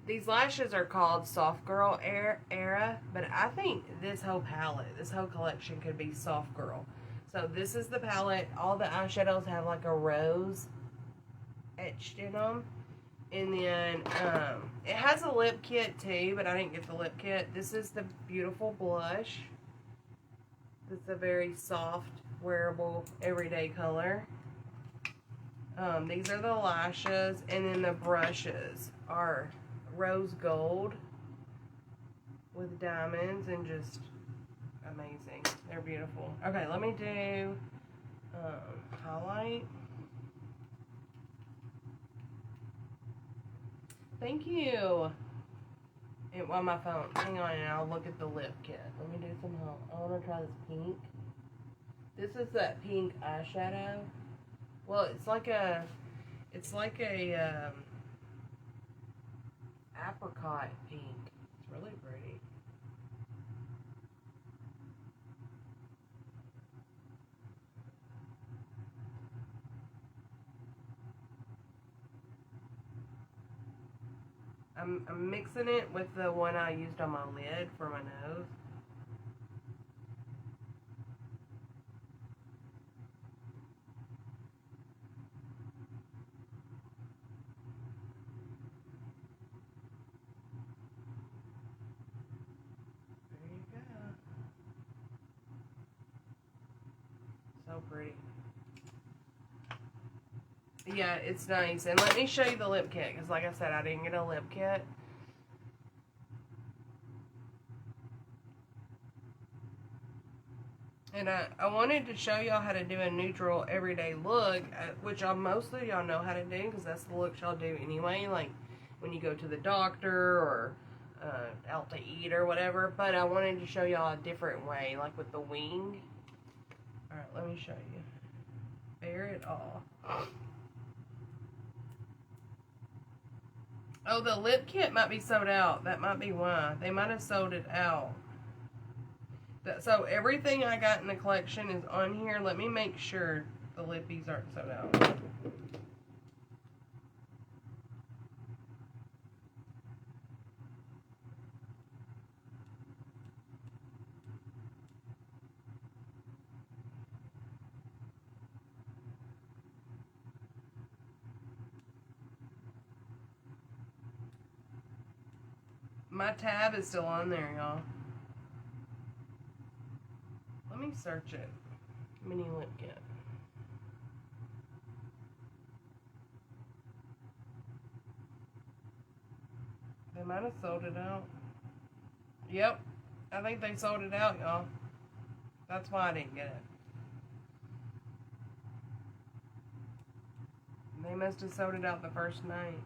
These lashes are called Soft Girl Era, but I think this whole palette, this whole collection could be Soft Girl. So this is the palette. All the eyeshadows have like a rose etched in them. And then it has a lip kit too, but I didn't get the lip kit. This is the beautiful blush. It's a very soft, wearable, everyday color. These are the lashes, and then the brushes are rose gold with diamonds and just amazing. They're beautiful. Okay, let me do highlight. Thank you. And on my phone, hang on, and I'll look at the lip kit. Let me do some. I want to try this pink. This is that pink eyeshadow. Well, it's like a apricot pink. It's really pretty. I'm mixing it with the one I used on my lid for my nose. There you go. So pretty. Yeah, it's nice. And let me show you the lip kit, because like I said, I didn't get a lip kit. And I wanted to show y'all how to do a neutral everyday look, which most of y'all know how to do, because that's the look y'all do anyway, like when you go to the doctor or out to eat or whatever. But I wanted to show y'all a different way, like with the wing. Alright, let me show you. Bare It All. Oh, the lip kit might be sold out. That might be why. They might have sold it out. So everything I got in the collection is on here. Let me make sure the lippies aren't sold out. My tab is still on there, y'all. me search it. Mini lip kit. They might have sold it out. Yep. I think they sold it out, y'all. That's why I didn't get it. They must have sold it out the first night.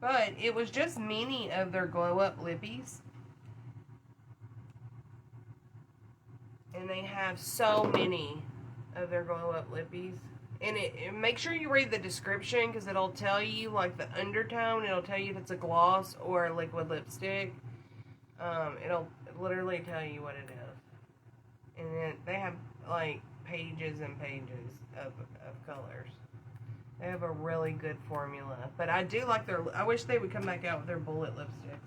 But it was just many of their glow up lippies. And they have so many of their glow up lippies. And make sure you read the description, because it'll tell you like the undertone. It'll tell you if it's a gloss or a liquid lipstick. It'll literally tell you what it is. And then they have like pages and pages of colors. They have a really good formula. But I do like their, I wish they would come back out with their bullet lipsticks.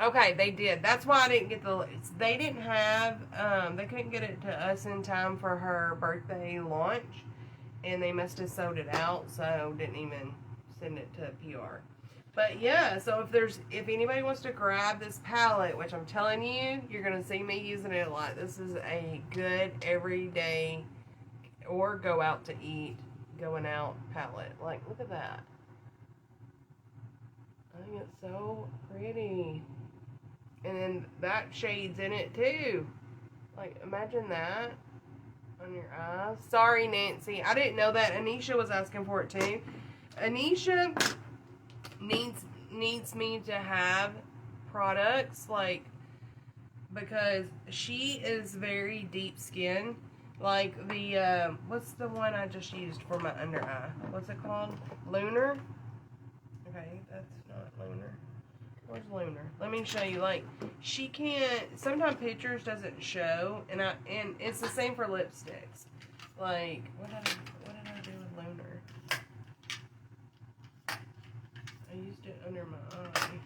Okay, they did. That's why I didn't get the, they didn't have, they couldn't get it to us in time for her birthday launch. And they must have sold it out, so didn't even send it to PR. But yeah, so if anybody wants to grab this palette, which I'm telling you, you're going to see me using it a lot. This is a good everyday or go out to eat, going out palette. Like, look at that. I think it's so pretty. And then that shade's in it too. Like, imagine that on your eyes. Sorry, Nancy. I didn't know that. Anisha was asking for it too. Anisha needs me to have products, like, because she is very deep skin. Like the, what's the one I just used for my under eye? What's it called? Lunar? Okay, that's not Lunar. Where's Lunar? Let me show you. Like, she can't, sometimes pictures doesn't show, and it's the same for lipsticks. Like, what did I do with Lunar? I used it under my eye.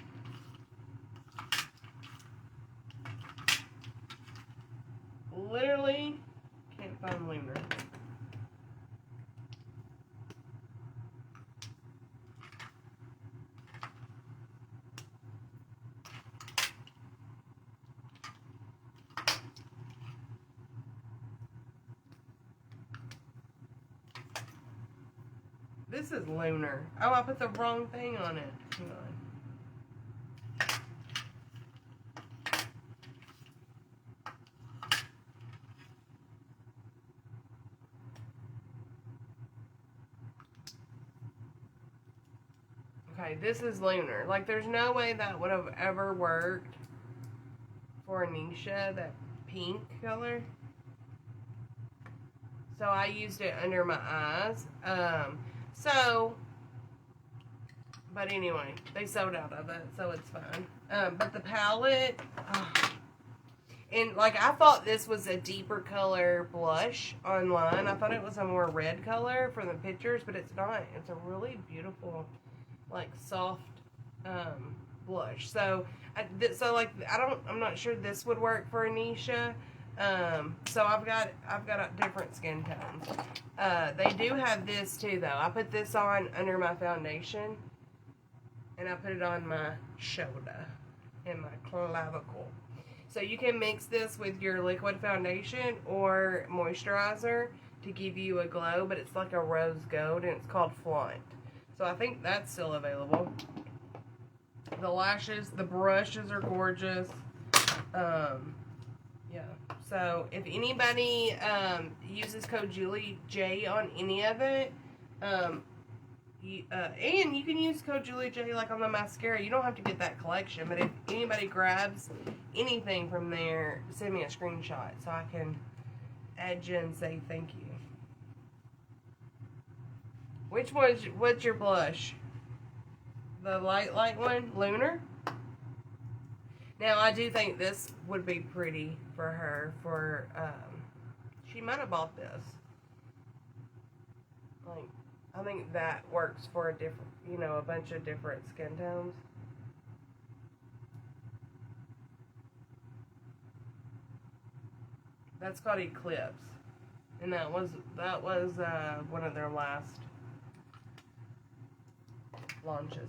Literally can't find Lunar. This is Lunar. Oh, I put the wrong thing on it. Hang on. Okay, this is Lunar. Like, there's no way that would have ever worked for Anisha, that pink color. So I used it under my eyes. But anyway, they sold out of it, so it's fine. But the palette, and like, I thought this was a deeper color blush online. I thought it was a more red color from the pictures, but it's not. It's a really beautiful, like, soft blush. So I'm not sure this would work for Anisha. So I've got different skin tones. They do have this too, though. I put this on under my foundation, and I put it on my shoulder and my clavicle. So you can mix this with your liquid foundation or moisturizer to give you a glow, but it's like a rose gold, and it's called Flaunt. So I think that's still available. The lashes, the brushes are gorgeous. Yeah. So if anybody uses code JulieJ on any of it, and you can use code JulieJ like on the mascara. You don't have to get that collection, but if anybody grabs anything from there, send me a screenshot so I can add you and say thank you. What's your blush? The light one, Lunar? Now, I do think this would be pretty for her. She might have bought this. Like, I think that works for a bunch of different skin tones. That's called Eclipse, and that was one of their last launches.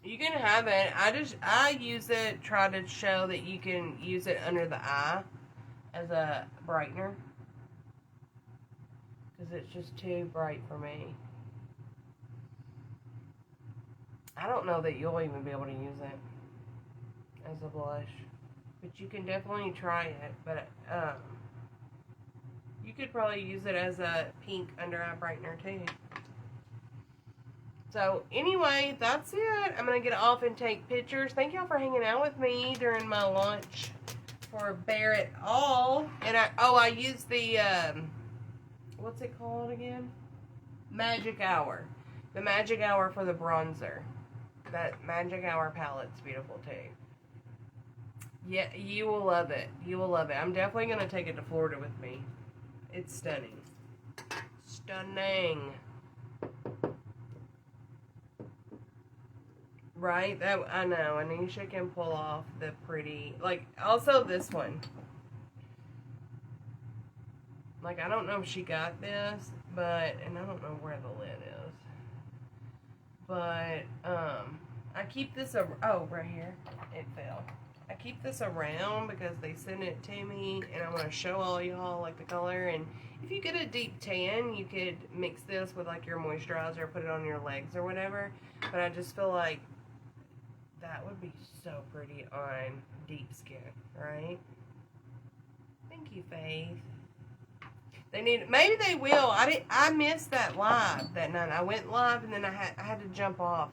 You can have it. I use it, try to show that you can use it under the eye as a brightener. Because it's just too bright for me. I don't know that you'll even be able to use it as a blush. But you can definitely try it. But you could probably use it as a pink under eye brightener too. So anyway, that's it. I'm going to get off and take pictures. Thank y'all for hanging out with me during my launch for Bear It All. And I used the, what's it called again? Magic Hour. The Magic Hour for the bronzer. That Magic Hour palette's beautiful too. Yeah, you will love it. You will love it. I'm definitely going to take it to Florida with me. It's stunning. Stunning. Right? That I know. Anisha can pull off the pretty. Like, also this one. Like, I don't know if she got this, but, and I don't know where the lid is. But, I keep this, oh, right here. It fell. I keep this around because they sent it to me, and I want to show all y'all, like, the color. And if you get a deep tan, you could mix this with, like, your moisturizer, put it on your legs or whatever. But I just feel like that would be so pretty on deep skin, right? Thank you, Faith. They need, maybe they will. I missed that live that night. I went live and then I had to jump off.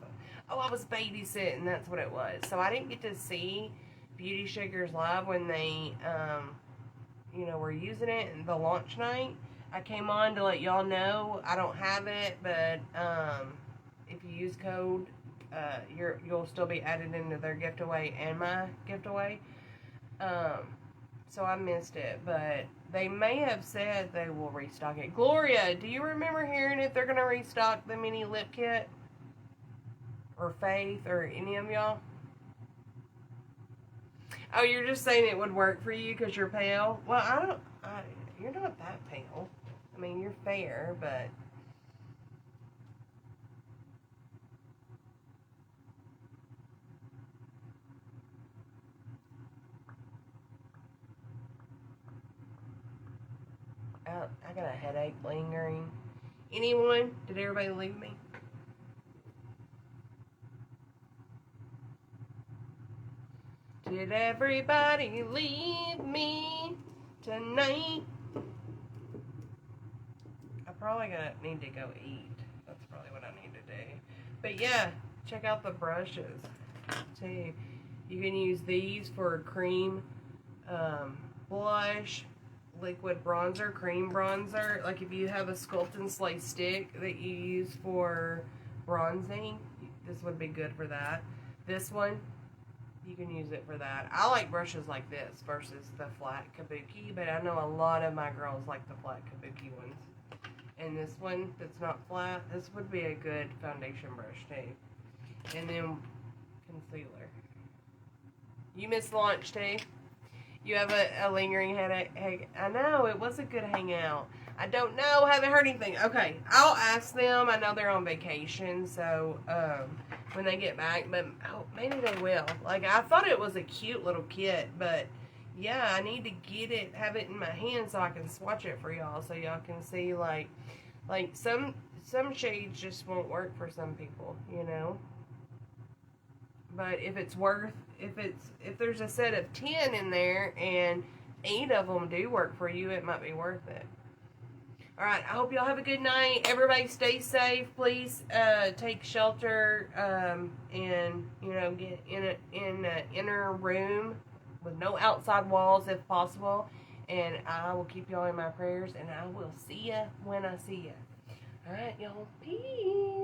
Oh, I was babysitting. That's what it was. So I didn't get to see Beauty Shakers live when they, you know, were using it in the launch night. I came on to let y'all know I don't have it, but if you use code, you'll still be added into their giveaway and my giveaway. So I missed it, but they may have said they will restock it. Gloria, do you remember hearing if they're going to restock the mini lip kit? Or Faith, or any of y'all? Oh, you're just saying it would work for you because you're pale? Well, you're not that pale. I mean, you're fair, but... I got a headache lingering. Anyone? Did everybody leave me? Did everybody leave me tonight? I probably need to go eat. That's probably what I need to do. But yeah, check out the brushes too. You can use these for cream blush, liquid bronzer, cream bronzer. Like if you have a Sculpt and Slay stick that you use for bronzing, this would be good for that. This one, you can use it for that. I like brushes like this versus the flat kabuki, but I know a lot of my girls like the flat kabuki ones. And this one that's not flat, this would be a good foundation brush too. And then concealer. You missed lunch too? You have a lingering headache? I know, it was a good hangout. I don't know, haven't heard anything. Okay, I'll ask them. I know they're on vacation, so when they get back, but maybe they will. Like, I thought it was a cute little kit, but yeah, I need to get it, have it in my hand so I can swatch it for y'all, so y'all can see, like some shades just won't work for some people, you know. But if it's worth, if there's a set of 10 in there and 8 of them do work for you, it might be worth it. All right, I hope y'all have a good night. Everybody stay safe. Please take shelter and, you know, get in an inner room with no outside walls if possible. And I will keep y'all in my prayers, and I will see ya when I see ya. All right, y'all. Peace.